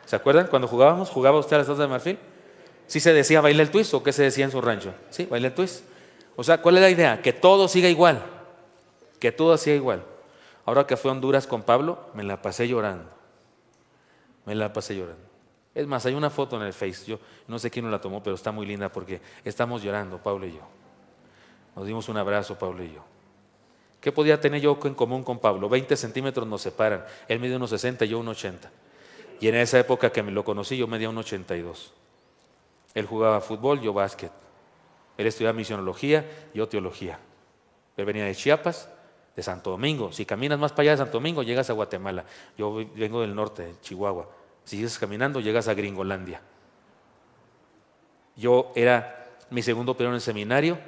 S1: ¿Se acuerdan cuando jugábamos? ¿Jugaba usted a las estatuas de marfil? ¿Sí se decía baile el twist o qué se decía en su rancho? Sí, baile el twist. O sea, ¿cuál es la idea? Que todo siga igual. Que todo siga igual. Ahora que fui a Honduras con Pablo, me la pasé llorando. Es más, hay una foto en el Face, yo no sé quién nos la tomó, pero está muy linda porque estamos llorando, Pablo y yo. Nos dimos un abrazo, Pablo y yo. ¿Qué podía tener yo en común con Pablo? 20 centímetros nos separan. Él mide 1,60 y yo 1,80. Y en esa época que me lo conocí, yo medía 1,82. Él jugaba fútbol, yo básquet. Él estudiaba misionología, yo teología. Él venía de Chiapas, de Santo Domingo. Si caminas más para allá de Santo Domingo, llegas a Guatemala. Yo vengo del norte, de Chihuahua. Si sigues caminando, llegas a Gringolandia. Yo era mi segundo periodo en el seminario,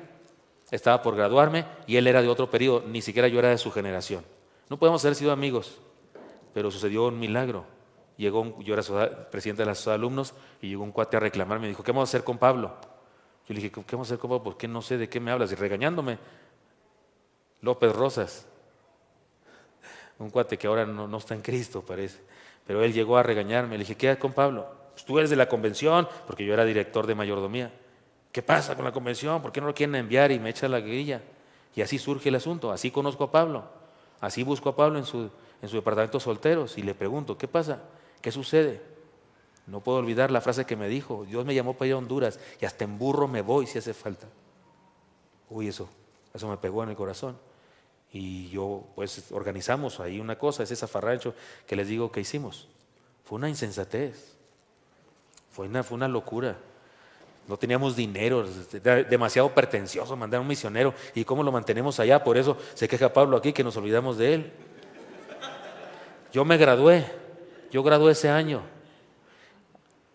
S1: estaba por graduarme y él era de otro periodo, ni siquiera yo era de su generación. No podemos haber sido amigos, pero sucedió un milagro. Yo era presidente de la sociedad de alumnos y llegó un cuate a reclamarme y dijo, ¿qué vamos a hacer con Pablo? Yo le dije, ¿qué vamos a hacer con Pablo? ¿Por qué no sé de qué me hablas? Y regañándome. López Rosas, un cuate que ahora no está en Cristo, parece. Pero él llegó a regañarme. Le dije, ¿qué hay con Pablo? Pues tú eres de la convención, porque yo era director de mayordomía. ¿Qué pasa con la convención? ¿Por qué no lo quieren enviar? Y me echa la grilla. Y así surge el asunto. Así conozco a Pablo. Así busco a Pablo en su departamento solteros y le pregunto, ¿qué pasa? ¿Qué sucede? No puedo olvidar la frase que me dijo. Dios me llamó para ir a Honduras y hasta en burro me voy si hace falta. Uy, eso me pegó en el corazón. Y yo, pues, organizamos ahí una cosa, ese zafarrancho que les digo que hicimos. Fue una insensatez. Fue una locura. No teníamos dinero, era demasiado pretencioso mandar a un misionero. ¿Y cómo lo mantenemos allá? Por eso se queja Pablo aquí que nos olvidamos de él. Yo gradué ese año.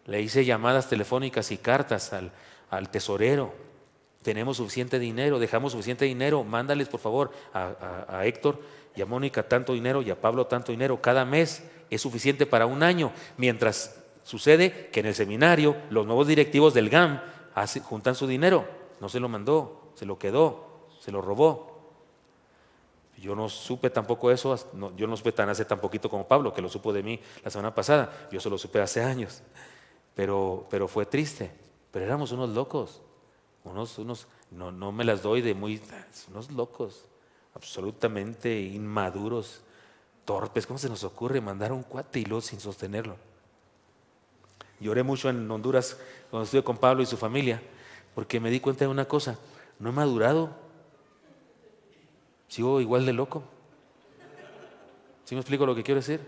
S1: Le hice llamadas telefónicas y cartas al tesorero. Tenemos suficiente dinero, dejamos suficiente dinero, mándales por favor a Héctor y a Mónica tanto dinero y a Pablo tanto dinero. Cada mes es suficiente para un año, mientras sucede que en el seminario los nuevos directivos del GAM juntan su dinero. No se lo mandó, se lo quedó, se lo robó. Yo no supe tampoco eso, yo no supe tan hace tan poquito como Pablo, que lo supo de mí la semana pasada. Yo se lo supe hace años, pero fue triste. Pero éramos unos locos, no me las doy de unos locos, absolutamente inmaduros, torpes. ¿Cómo se nos ocurre mandar a un cuate y luego sin sostenerlo? Lloré mucho en Honduras cuando estuve con Pablo y su familia, porque me di cuenta de una cosa: no he madurado, sigo igual de loco. ¿Sí me explico lo que quiero decir?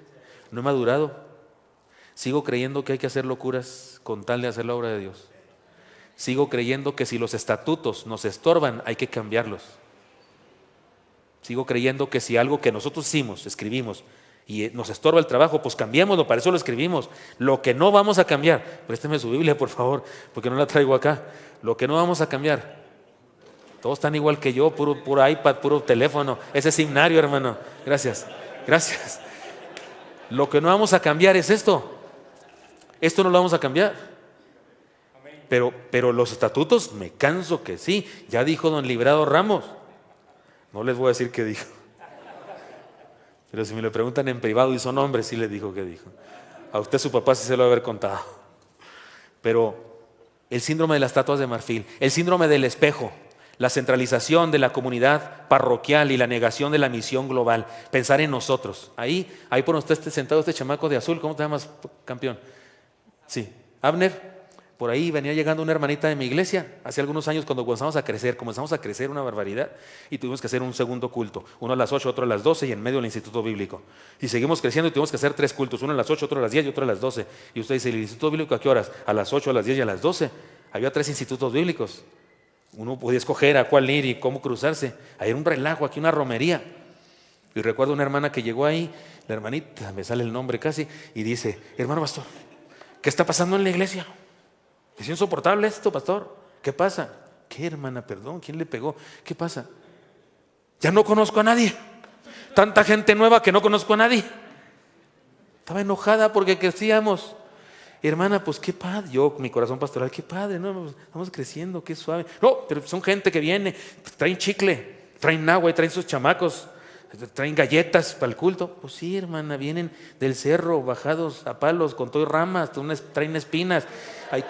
S1: No he madurado, sigo creyendo que hay que hacer locuras con tal de hacer la obra de Dios. Sigo creyendo que si los estatutos nos estorban, hay que cambiarlos. Sigo creyendo que si algo que nosotros hicimos, escribimos, y nos estorba el trabajo, pues cambiémoslo, para eso lo escribimos. Lo que no vamos a cambiar, présteme su Biblia por favor, porque no la traigo acá. Lo que no vamos a cambiar, todos están igual que yo, puro iPad, puro teléfono. Ese es himnario, hermano. Gracias. Lo que no vamos a cambiar es esto. Esto no lo vamos a cambiar. Pero los estatutos, me canso que sí. Ya dijo don Librado Ramos. No les voy a decir qué dijo. Pero si me lo preguntan en privado y son hombres, sí les dijo qué dijo. A usted su papá sí se lo va a haber contado. Pero el síndrome de las estatuas de marfil, el síndrome del espejo, la centralización de la comunidad parroquial y la negación de la misión global, pensar en nosotros. Ahí por donde está sentado este chamaco de azul, ¿cómo te llamas, campeón? Sí, Abner. Por ahí venía llegando una hermanita de mi iglesia hace algunos años cuando comenzamos a crecer una barbaridad y tuvimos que hacer un segundo culto, uno a las 8, otro a las 12 y en medio del instituto bíblico. Y seguimos creciendo y tuvimos que hacer 3 cultos, uno a las 8, otro a las 10 y otro a las 12. Y usted dice, ¿el instituto bíblico a qué horas? A las 8, a las 10 y a las 12. Había 3 institutos bíblicos. Uno podía escoger a cuál ir y cómo cruzarse. Hay un relajo, aquí una romería. Y recuerdo una hermana que llegó ahí, la hermanita, me sale el nombre casi, y dice, hermano pastor, ¿qué está pasando en la iglesia? Es insoportable esto, pastor. ¿Qué pasa? ¿Qué, hermana? Perdón, ¿quién le pegó? ¿Qué pasa? Ya no conozco a nadie. Tanta gente nueva que no conozco a nadie. Estaba enojada porque crecíamos. Hermana, pues qué padre. Yo, mi corazón pastoral, qué padre, ¿no? Estamos creciendo, qué suave. No, pero son gente que viene, traen chicle, traen agua y traen sus chamacos, traen galletas para el culto. Pues sí, hermana, vienen del cerro, bajados a palos, con todo y ramas, traen espinas.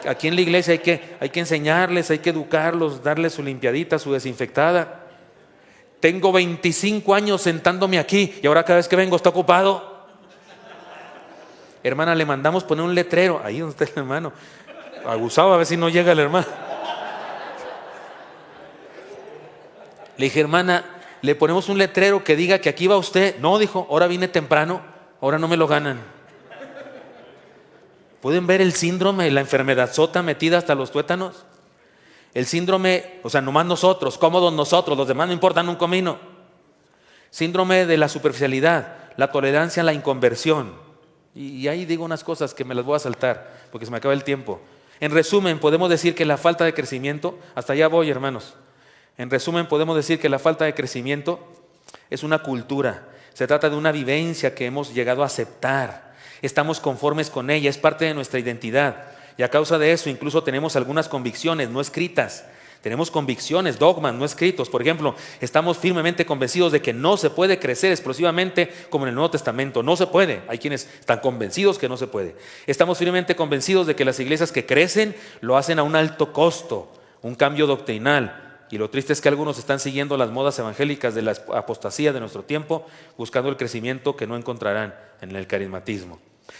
S1: Aquí en la iglesia hay que enseñarles, hay que educarlos, darles su limpiadita, su desinfectada. Tengo 25 años sentándome aquí y ahora cada vez que vengo está ocupado. Hermana, le mandamos poner un letrero. Ahí donde está el hermano. Abusado, a ver si no llega el hermano. Le dije, hermana, le ponemos un letrero que diga que aquí va usted. No, dijo, ahora vine temprano, ahora no me lo ganan. ¿Pueden ver el síndrome, la enfermedad sota metida hasta los tuétanos? El síndrome, o sea, nomás nosotros, cómodos nosotros, los demás no importan un comino. Síndrome de la superficialidad, la tolerancia a la inconversión. Y ahí digo unas cosas que me las voy a saltar, porque se me acaba el tiempo. En resumen, podemos decir que la falta de crecimiento, hasta allá voy, hermanos. En resumen, podemos decir que la falta de crecimiento es una cultura. Se trata de una vivencia que hemos llegado a aceptar. Estamos conformes con ella, es parte de nuestra identidad. Y a causa de eso, incluso tenemos algunas convicciones no escritas. Tenemos convicciones, dogmas no escritos. Por ejemplo, estamos firmemente convencidos de que no se puede crecer explosivamente como en el Nuevo Testamento. No se puede. Hay quienes están convencidos que no se puede. Estamos firmemente convencidos de que las iglesias que crecen lo hacen a un alto costo, un cambio doctrinal. Y lo triste es que algunos están siguiendo las modas evangélicas de la apostasía de nuestro tiempo, buscando el crecimiento que no encontrarán en el carismatismo.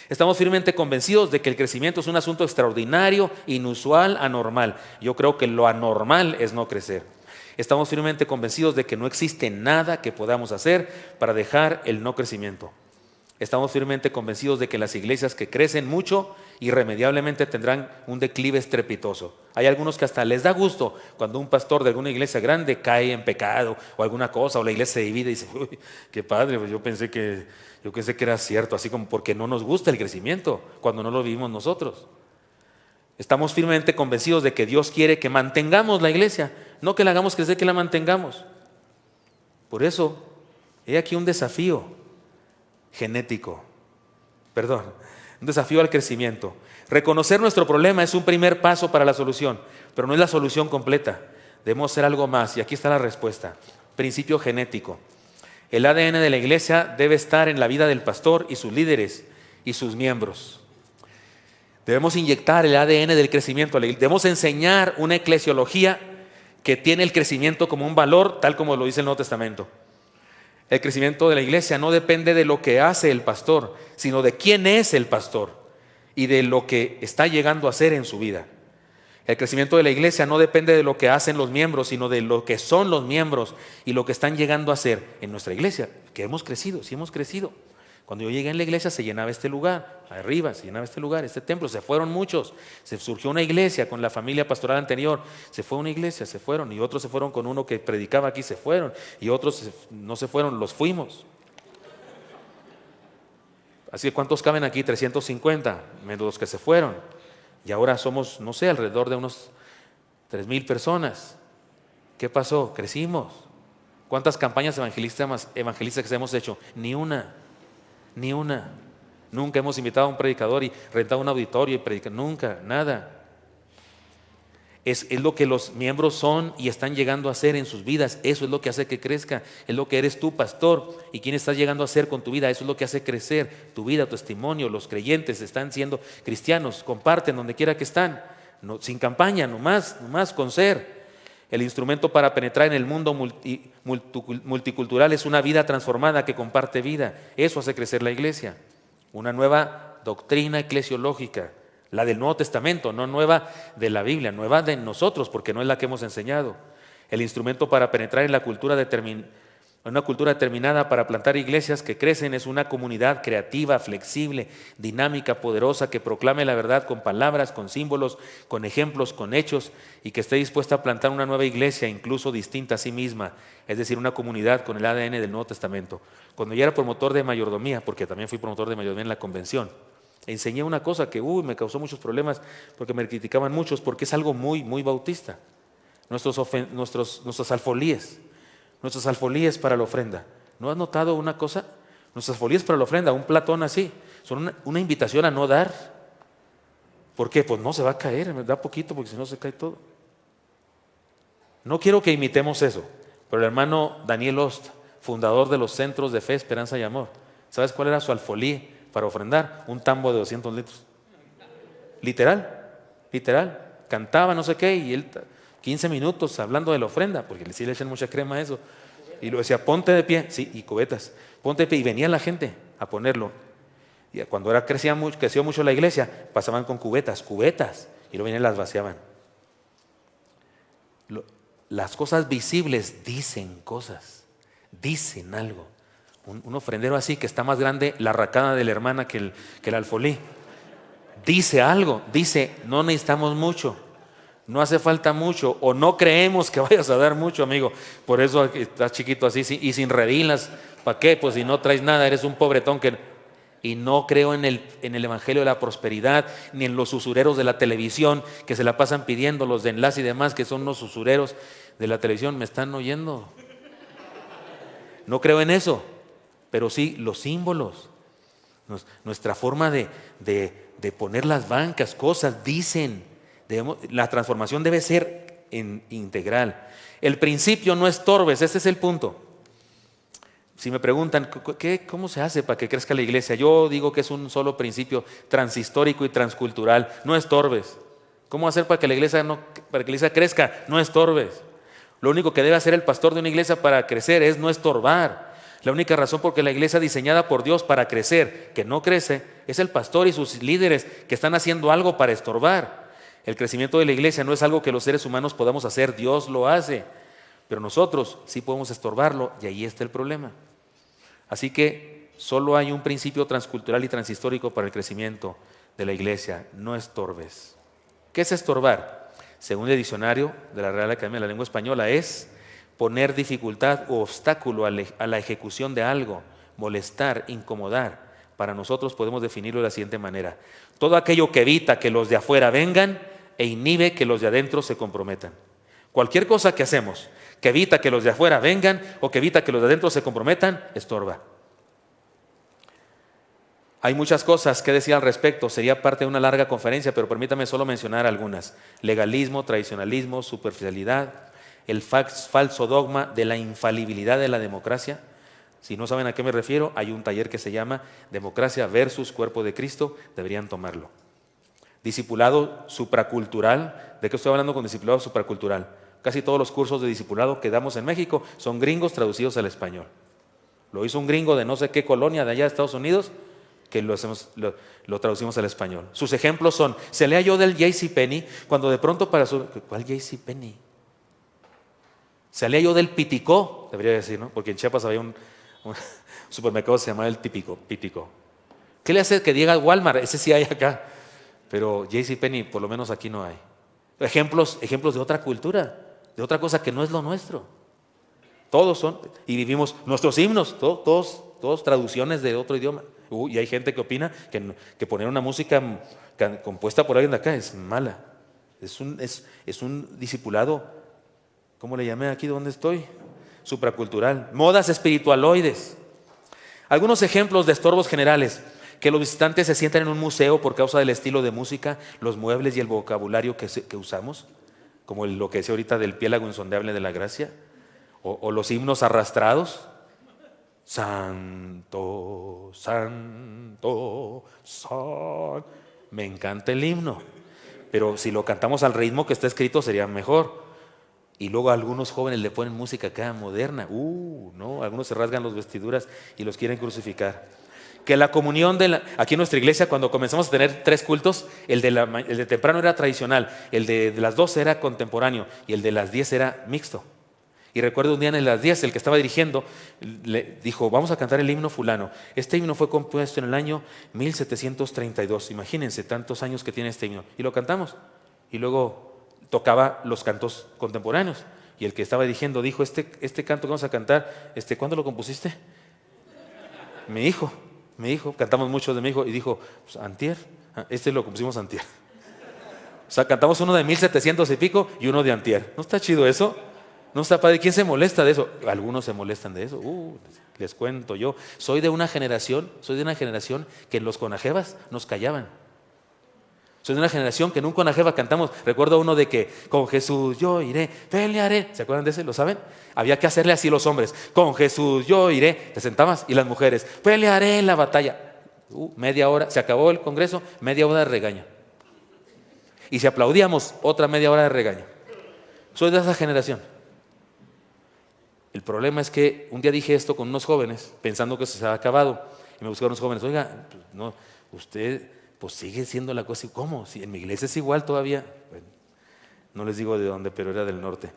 S1: Estamos firmemente convencidos de que el crecimiento es un asunto extraordinario, inusual, anormal. Yo creo que lo anormal es no crecer. Estamos firmemente convencidos de que no existe nada que podamos hacer para dejar el no crecimiento. Estamos firmemente convencidos de que las iglesias que crecen mucho irremediablemente tendrán un declive estrepitoso. Hay algunos que hasta les da gusto cuando un pastor de alguna iglesia grande cae en pecado o alguna cosa, o la iglesia se divide y dice, uy, qué padre, pues yo pensé que era cierto, así como porque no nos gusta el crecimiento cuando no lo vivimos nosotros. Estamos firmemente convencidos de que Dios quiere que mantengamos la iglesia, no que la hagamos crecer, que la mantengamos. Por eso, he aquí un desafío genético, un desafío al crecimiento. Reconocer nuestro problema es un primer paso para la solución, pero no es la solución completa. Debemos hacer algo más, y aquí está la respuesta. Principio genético. El ADN de la iglesia debe estar en la vida del pastor y sus líderes y sus miembros. Debemos inyectar el ADN del crecimiento. Debemos enseñar una eclesiología que tiene el crecimiento como un valor, tal como lo dice el Nuevo Testamento. El crecimiento de la iglesia no depende de lo que hace el pastor, sino de quién es el pastor y de lo que está llegando a ser en su vida. El crecimiento de la iglesia no depende de lo que hacen los miembros, sino de lo que son los miembros y lo que están llegando a ser en nuestra iglesia, que hemos crecido, sí hemos crecido. Cuando yo llegué en la iglesia se llenaba este lugar, arriba se llenaba este lugar, este templo, se fueron muchos, se surgió una iglesia con la familia pastoral anterior, se fue una iglesia, se fueron, y otros se fueron con uno que predicaba aquí, se fueron, y otros no se fueron, los fuimos. Así que ¿cuántos caben aquí? 350, menos los que se fueron, y ahora somos, no sé, alrededor de unos 3,000 personas. ¿Qué pasó? Crecimos. ¿Cuántas campañas evangelísticas hemos hecho? Ni una. Nunca hemos invitado a un predicador y rentado un auditorio y predicar, nunca, nada. Es lo que los miembros son y están llegando a ser en sus vidas. Eso es lo que hace que crezca. Es lo que eres tú, pastor, y quién estás llegando a ser con tu vida. Eso es lo que hace crecer tu vida, tu testimonio. Los creyentes están siendo cristianos, comparten donde quiera que están, sin campaña, nomás con ser. El instrumento para penetrar en el mundo multicultural es una vida transformada que comparte vida. Eso hace crecer la iglesia. Una nueva doctrina eclesiológica, la del Nuevo Testamento, no nueva de la Biblia, nueva de nosotros, porque no es la que hemos enseñado. El instrumento para penetrar en la una cultura determinada para plantar iglesias que crecen es una comunidad creativa, flexible, dinámica, poderosa, que proclame la verdad con palabras, con símbolos, con ejemplos, con hechos, y que esté dispuesta a plantar una nueva iglesia, incluso distinta a sí misma, es decir, una comunidad con el ADN del Nuevo Testamento. Cuando yo era promotor de mayordomía, porque también fui promotor de mayordomía en la convención, enseñé una cosa que me causó muchos problemas, porque me criticaban muchos, porque es algo muy, muy bautista. Nuestros alfolíes para la ofrenda. ¿No has notado una cosa? Nuestras alfolíes para la ofrenda, un platón así, son una invitación a no dar. ¿Por qué? Pues no se va a caer, me da poquito porque si no se cae todo. No quiero que imitemos eso, pero el hermano Daniel Ost, fundador de los Centros de Fe, Esperanza y Amor, ¿sabes cuál era su alfolí para ofrendar? Un tambo de 200 litros. Literal. Cantaba no sé qué y él 15 minutos hablando de la ofrenda, porque sí le echan mucha crema a eso. Y lo decía, ponte de pie, sí, y cubetas, ponte de pie. Y venía la gente a ponerlo. Y cuando creció mucho la iglesia, pasaban con cubetas, y luego venían y las vaciaban. Las cosas visibles dicen cosas, dicen algo. Un ofrendero así que está más grande la racada de la hermana que el alfolí, dice algo, dice, no necesitamos mucho, no hace falta mucho, o no creemos que vayas a dar mucho, amigo. Por eso estás chiquito así y sin redilas. ¿Para qué? Pues si no traes nada, eres un pobretón Y no creo en el evangelio de la prosperidad, ni en los usureros de la televisión que se la pasan pidiendo, los de enlace y demás, que son los usureros de la televisión. ¿Me están oyendo? No creo en eso, pero sí los símbolos. Nuestra forma de poner las bancas, cosas, dicen. La transformación debe ser integral. El principio no estorbes, ese es el punto. Si me preguntan, ¿cómo se hace para que crezca la iglesia? Yo digo que es un solo principio transhistórico y transcultural. No estorbes. ¿Cómo hacer para que la iglesia crezca? No estorbes. Lo único que debe hacer el pastor de una iglesia para crecer es no estorbar. La única razón por que la iglesia diseñada por Dios para crecer, que no crece, es el pastor y sus líderes que están haciendo algo para estorbar. El crecimiento de la iglesia no es algo que los seres humanos podamos hacer, Dios lo hace. Pero nosotros sí podemos estorbarlo y ahí está el problema. Así que solo hay un principio transcultural y transhistórico para el crecimiento de la iglesia: no estorbes. ¿Qué es estorbar? Según el diccionario de la Real Academia de la Lengua Española, es poner dificultad o obstáculo a la ejecución de algo, molestar, incomodar. Para nosotros podemos definirlo de la siguiente manera: todo aquello que evita que los de afuera vengan e inhibe que los de adentro se comprometan. Cualquier cosa que hacemos que evita que los de afuera vengan o que evita que los de adentro se comprometan, estorba. Hay muchas cosas que decir al respecto, sería parte de una larga conferencia, pero permítame solo mencionar algunas. Legalismo, tradicionalismo, superficialidad, el falso dogma de la infalibilidad de la democracia. Si no saben a qué me refiero, hay un taller que se llama Democracia versus Cuerpo de Cristo, deberían tomarlo. Discipulado supracultural. ¿De qué estoy hablando con discipulado supracultural? Casi todos los cursos de discipulado que damos en México son gringos traducidos al español. Lo hizo un gringo de no sé qué colonia de allá de Estados Unidos, que lo traducimos al español. Sus ejemplos son, se lea yo del JCPenney, cuando de pronto para su... ¿Cuál JCPenney? Se lea yo del Piticó, debería decir, ¿no? Porque en Chiapas había un supermercado que se llamaba el Pitico. ¿Qué le hace que diga Walmart? Ese sí hay acá, pero JCPenney por lo menos aquí no hay. Ejemplos de otra cultura, de otra cosa que no es lo nuestro. Todos son, y vivimos nuestros himnos, todos traducciones de otro idioma. Y hay gente que opina que poner una música compuesta por alguien de acá es mala. Es un discipulado, ¿cómo le llamé aquí donde estoy? Supracultural. Modas espiritualoides. Algunos ejemplos de estorbos generales: que los visitantes se sientan en un museo por causa del estilo de música, los muebles y el vocabulario que usamos, como lo que decía ahorita del piélago insondable de la gracia, o los himnos arrastrados. Santo, santo, santo. Me encanta el himno, pero si lo cantamos al ritmo que está escrito sería mejor. Y luego algunos jóvenes le ponen música acá moderna. No, algunos se rasgan las vestiduras y los quieren crucificar. Que la comunión aquí en nuestra iglesia, cuando comenzamos a tener 3 cultos, el de temprano era tradicional, el de las 12 era contemporáneo y el de las 10 era mixto. Y recuerdo un día en las 10, el que estaba dirigiendo le dijo: vamos a cantar el himno fulano. Este himno fue compuesto en el año 1732. Imagínense tantos años que tiene este himno. Y lo cantamos. Y luego tocaba los cantos contemporáneos. Y el que estaba dirigiendo dijo: este canto que vamos a cantar, ¿cuándo lo compusiste? Me dijo, cantamos mucho de mi hijo, y dijo: pues, antier. Lo compusimos antier. O sea, cantamos uno de 1700 y pico y uno de antier. ¿No está chido eso? No está padre. ¿Quién se molesta de eso? Algunos se molestan de eso. Les cuento, yo soy de una generación que en los conajevas nos callaban. Soy de una generación que en un conajeva cantamos. Recuerdo uno de que con Jesús yo iré, pelearé. ¿Se acuerdan de ese? ¿Lo saben? Había que hacerle así los hombres: con Jesús yo iré. Te sentabas, y las mujeres: pelearé en la batalla. Media hora, se acabó el congreso, media hora de regaño. Y si aplaudíamos, otra media hora de regaño. Soy de esa generación. El problema es que un día dije esto con unos jóvenes, pensando que eso se había acabado. Y me buscaron los jóvenes, oiga, pues, no, usted pues sigue siendo la cosa, ¿cómo? Si en mi iglesia es igual todavía. Bueno, no les digo de dónde, pero era del norte.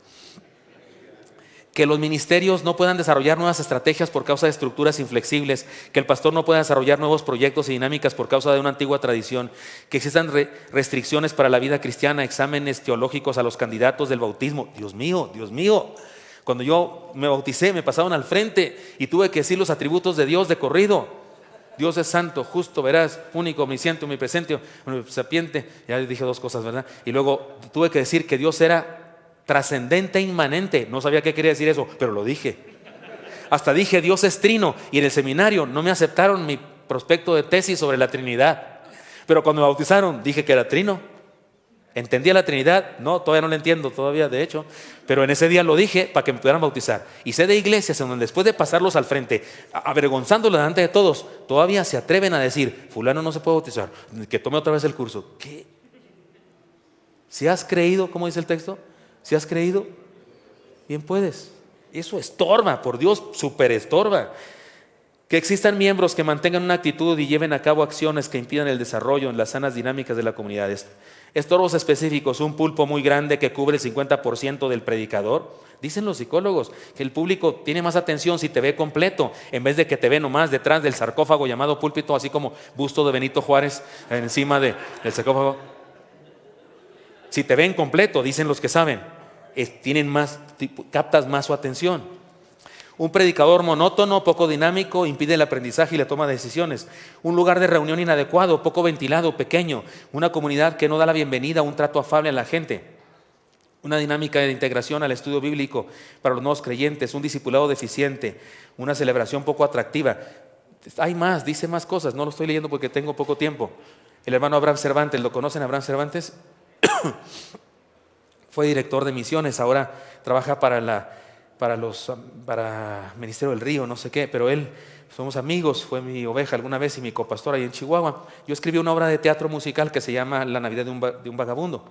S1: Que los ministerios no puedan desarrollar nuevas estrategias por causa de estructuras inflexibles, que el pastor no pueda desarrollar nuevos proyectos y dinámicas por causa de una antigua tradición, que existan restricciones para la vida cristiana, exámenes teológicos a los candidatos del bautismo. Dios mío, Dios mío. Cuando yo me bauticé, me pasaron al frente y tuve que decir los atributos de Dios de corrido. Dios es santo, justo, veraz, único, omnisciente, omnipresente, sapiente. Ya dije dos cosas, ¿verdad? Y luego tuve que decir que Dios era trascendente, inmanente. No sabía qué quería decir eso, pero lo dije. Hasta dije Dios es trino. Y en el seminario no me aceptaron mi prospecto de tesis sobre la Trinidad. Pero cuando me bautizaron dije que era trino. ¿Entendía la Trinidad? No, todavía no la entiendo, todavía de hecho. Pero en ese día lo dije para que me pudieran bautizar. Y sé de iglesias en donde después de pasarlos al frente, avergonzándolos delante de todos, todavía se atreven a decir, fulano no se puede bautizar, que tome otra vez el curso. ¿Qué? ¿Si has creído, cómo dice el texto? Si has creído, bien puedes. Eso estorba, por Dios, súper estorba. Que existan miembros que mantengan una actitud y lleven a cabo acciones que impidan el desarrollo en las sanas dinámicas de la comunidad. Estorbos específicos, un pulpo muy grande que cubre el 50% del predicador. Dicen los psicólogos que el público tiene más atención si te ve completo, en vez de que te ve nomás detrás del sarcófago llamado púlpito, así como busto de Benito Juárez encima del sarcófago. Si te ven completo, dicen los que saben, captas más su atención. Un predicador monótono, poco dinámico, impide el aprendizaje y la toma de decisiones. Un lugar de reunión inadecuado, poco ventilado, pequeño. Una comunidad que no da la bienvenida, un trato afable a la gente. Una dinámica de integración al estudio bíblico para los nuevos creyentes. Un discipulado deficiente. Una celebración poco atractiva. Hay más, dice más cosas. No lo estoy leyendo porque tengo poco tiempo. El hermano Abraham Cervantes, ¿lo conocen, Abraham Cervantes? Fue director de misiones, ahora trabaja para Ministerio del Río, no sé qué, pero él, somos amigos, fue mi oveja alguna vez y mi copastor ahí en Chihuahua. Yo escribí una obra de teatro musical que se llama La Navidad de un vagabundo.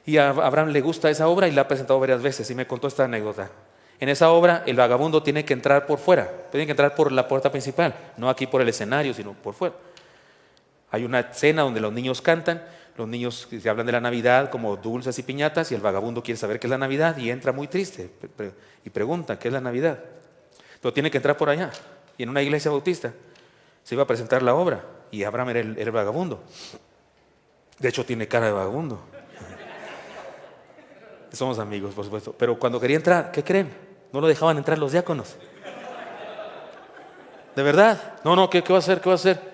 S1: Y a Abraham le gusta esa obra y la ha presentado varias veces y me contó esta anécdota. En esa obra el vagabundo tiene que entrar por fuera, tiene que entrar por la puerta principal, no aquí por el escenario, sino por fuera. Hay una escena donde los niños cantan. Los niños se hablan de la Navidad como dulces y piñatas y el vagabundo quiere saber qué es la Navidad y entra muy triste y pregunta qué es la Navidad. Pero tiene que entrar por allá. Y en una iglesia bautista se iba a presentar la obra y Abraham era el vagabundo. De hecho tiene cara de vagabundo. Somos amigos, por supuesto. Pero cuando quería entrar, ¿qué creen? No lo dejaban entrar los diáconos. ¿De verdad? No, ¿qué va a hacer? ¿Qué va a hacer?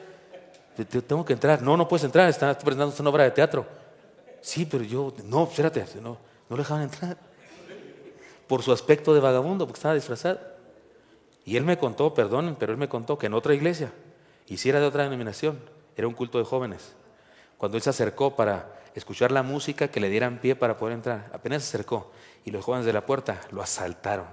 S1: Tengo que entrar. No puedes entrar, está presentando una obra de teatro. Sí, pero no, espérate, no le dejaban entrar. Por su aspecto de vagabundo, porque estaba disfrazado. Y él me contó, perdonen, pero él me contó que en otra iglesia, y si era de otra denominación, era un culto de jóvenes. Cuando él se acercó para escuchar la música, que le dieran pie para poder entrar, apenas se acercó y los jóvenes de la puerta lo asaltaron.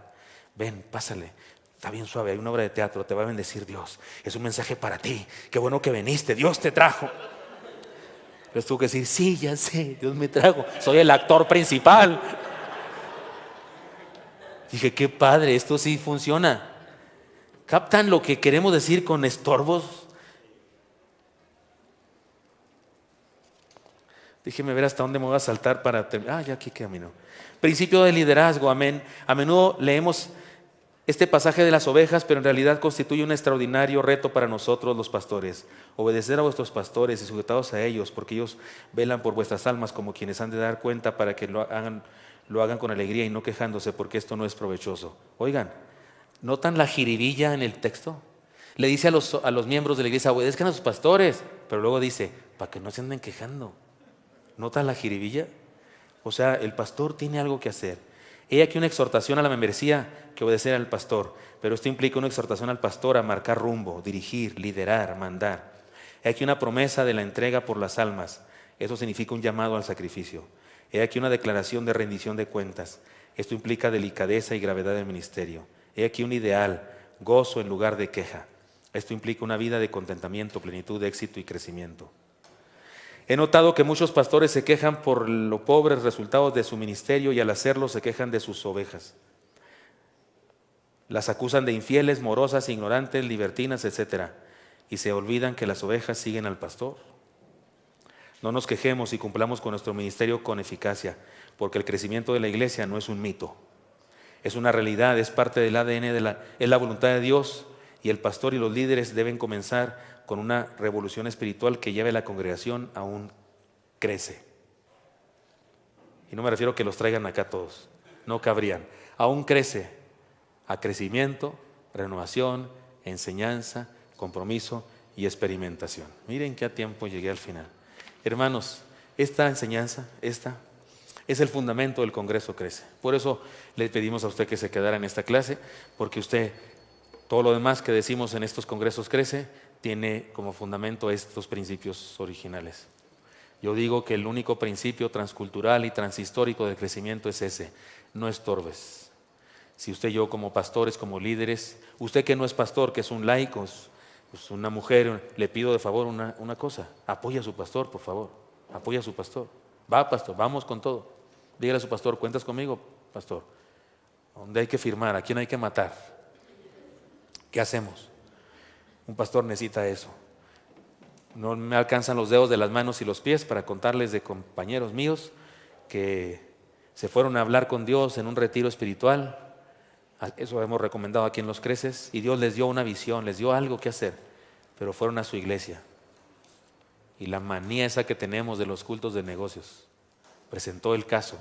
S1: Ven, pásale. Está bien suave, hay una obra de teatro, te va a bendecir Dios. Es un mensaje para ti. Qué bueno que viniste, Dios te trajo. Les tuvo que decir, sí, ya sé, Dios me trajo. Soy el actor principal. Dije, qué padre, esto sí funciona. ¿Captan lo que queremos decir con estorbos? Déjeme ver hasta dónde me voy a saltar para terminar. Ya aquí camino. Principio de liderazgo, amén. A menudo leemos este pasaje de las ovejas, pero en realidad constituye un extraordinario reto para nosotros los pastores. Obedecer a vuestros pastores y sujetados a ellos, porque ellos velan por vuestras almas como quienes han de dar cuenta para que lo hagan con alegría y no quejándose, porque esto no es provechoso. Oigan, ¿notan la jiribilla en el texto? Le dice a los miembros de la iglesia, obedezcan a sus pastores, pero luego dice, para que no se anden quejando. ¿Notan la jiribilla? O sea, el pastor tiene algo que hacer. He aquí una exhortación a la membresía que obedecer al pastor, pero esto implica una exhortación al pastor a marcar rumbo, dirigir, liderar, mandar. He aquí una promesa de la entrega por las almas, eso significa un llamado al sacrificio. He aquí una declaración de rendición de cuentas, esto implica delicadeza y gravedad del ministerio. He aquí un ideal, gozo en lugar de queja, esto implica una vida de contentamiento, plenitud, éxito y crecimiento. He notado que muchos pastores se quejan por los pobres resultados de su ministerio y al hacerlo se quejan de sus ovejas. Las acusan de infieles, morosas, ignorantes, libertinas, etc. y se olvidan que las ovejas siguen al pastor. No nos quejemos y cumplamos con nuestro ministerio con eficacia, porque el crecimiento de la iglesia no es un mito, es una realidad, es parte del ADN, es la voluntad de Dios, y el pastor y los líderes deben comenzar con una revolución espiritual que lleve a la congregación a un crece. Y no me refiero a que los traigan acá todos, no cabrían. Aún crece a crecimiento, renovación, enseñanza, compromiso y experimentación. Miren que a tiempo llegué al final. Hermanos, esta enseñanza, esta es el fundamento del Congreso Crece. Por eso le pedimos a usted que se quedara en esta clase, porque usted, todo lo demás que decimos en estos Congresos Crece, tiene como fundamento estos principios originales. Yo digo que el único principio transcultural y transhistórico del crecimiento es ese: no estorbes. Si usted y yo como pastores, como líderes, usted que no es pastor, que es un laico, pues una mujer, le pido de favor una cosa: apoya a su pastor, por favor, apoya a su pastor. Va, pastor, vamos con todo. Dígale a su pastor: ¿cuentas conmigo, pastor? ¿Dónde hay que firmar? ¿A quién hay que matar? ¿Qué hacemos? Un pastor necesita eso. No me alcanzan los dedos de las manos y los pies para contarles de compañeros míos que se fueron a hablar con Dios en un retiro espiritual. Eso hemos recomendado aquí en Los Creces, y Dios les dio una visión, les dio algo que hacer, pero fueron a su iglesia. Y la manía esa que tenemos de los cultos de negocios presentó el caso: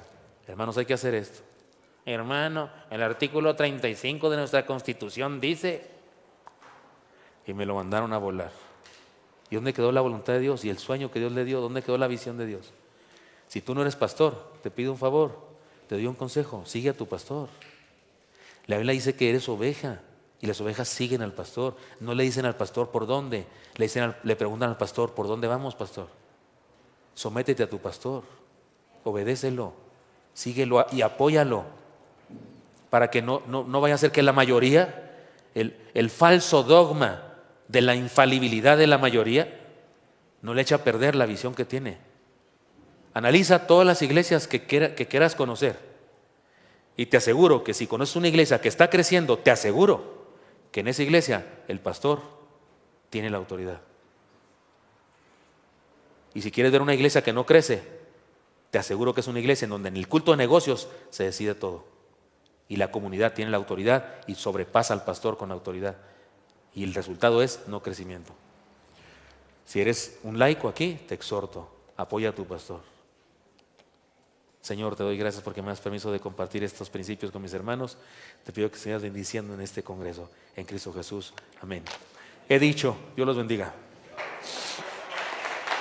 S1: hermanos, hay que hacer esto. Hermano, el artículo 35 de nuestra Constitución dice, y me lo mandaron a volar. ¿Y dónde quedó la voluntad de Dios y el sueño que Dios le dio? ¿Dónde quedó la visión de Dios? Si tú no eres pastor, te pido un favor, te doy un consejo: sigue a tu pastor. La Biblia dice que eres oveja y las ovejas siguen al pastor. No le dicen al pastor por dónde, le preguntan al pastor: ¿por dónde vamos, pastor? Sométete a tu pastor, obedécelo, síguelo y apóyalo, para que no vaya a ser que la mayoría, el falso dogma de la infalibilidad de la mayoría, no le eche a perder la visión que tiene. Analiza todas las iglesias que quieras conocer, y te aseguro que si conoces una iglesia que está creciendo, te aseguro que en esa iglesia el pastor tiene la autoridad. Y si quieres ver una iglesia que no crece, te aseguro que es una iglesia en donde en el culto de negocios se decide todo, y la comunidad tiene la autoridad y sobrepasa al pastor con autoridad, y el resultado es no crecimiento. Si eres un laico aquí, te exhorto: apoya a tu pastor. Señor, te doy gracias porque me das permiso de compartir estos principios con mis hermanos. Te pido que sigas bendiciendo en este congreso, en Cristo Jesús. Amén. He dicho. Dios los bendiga.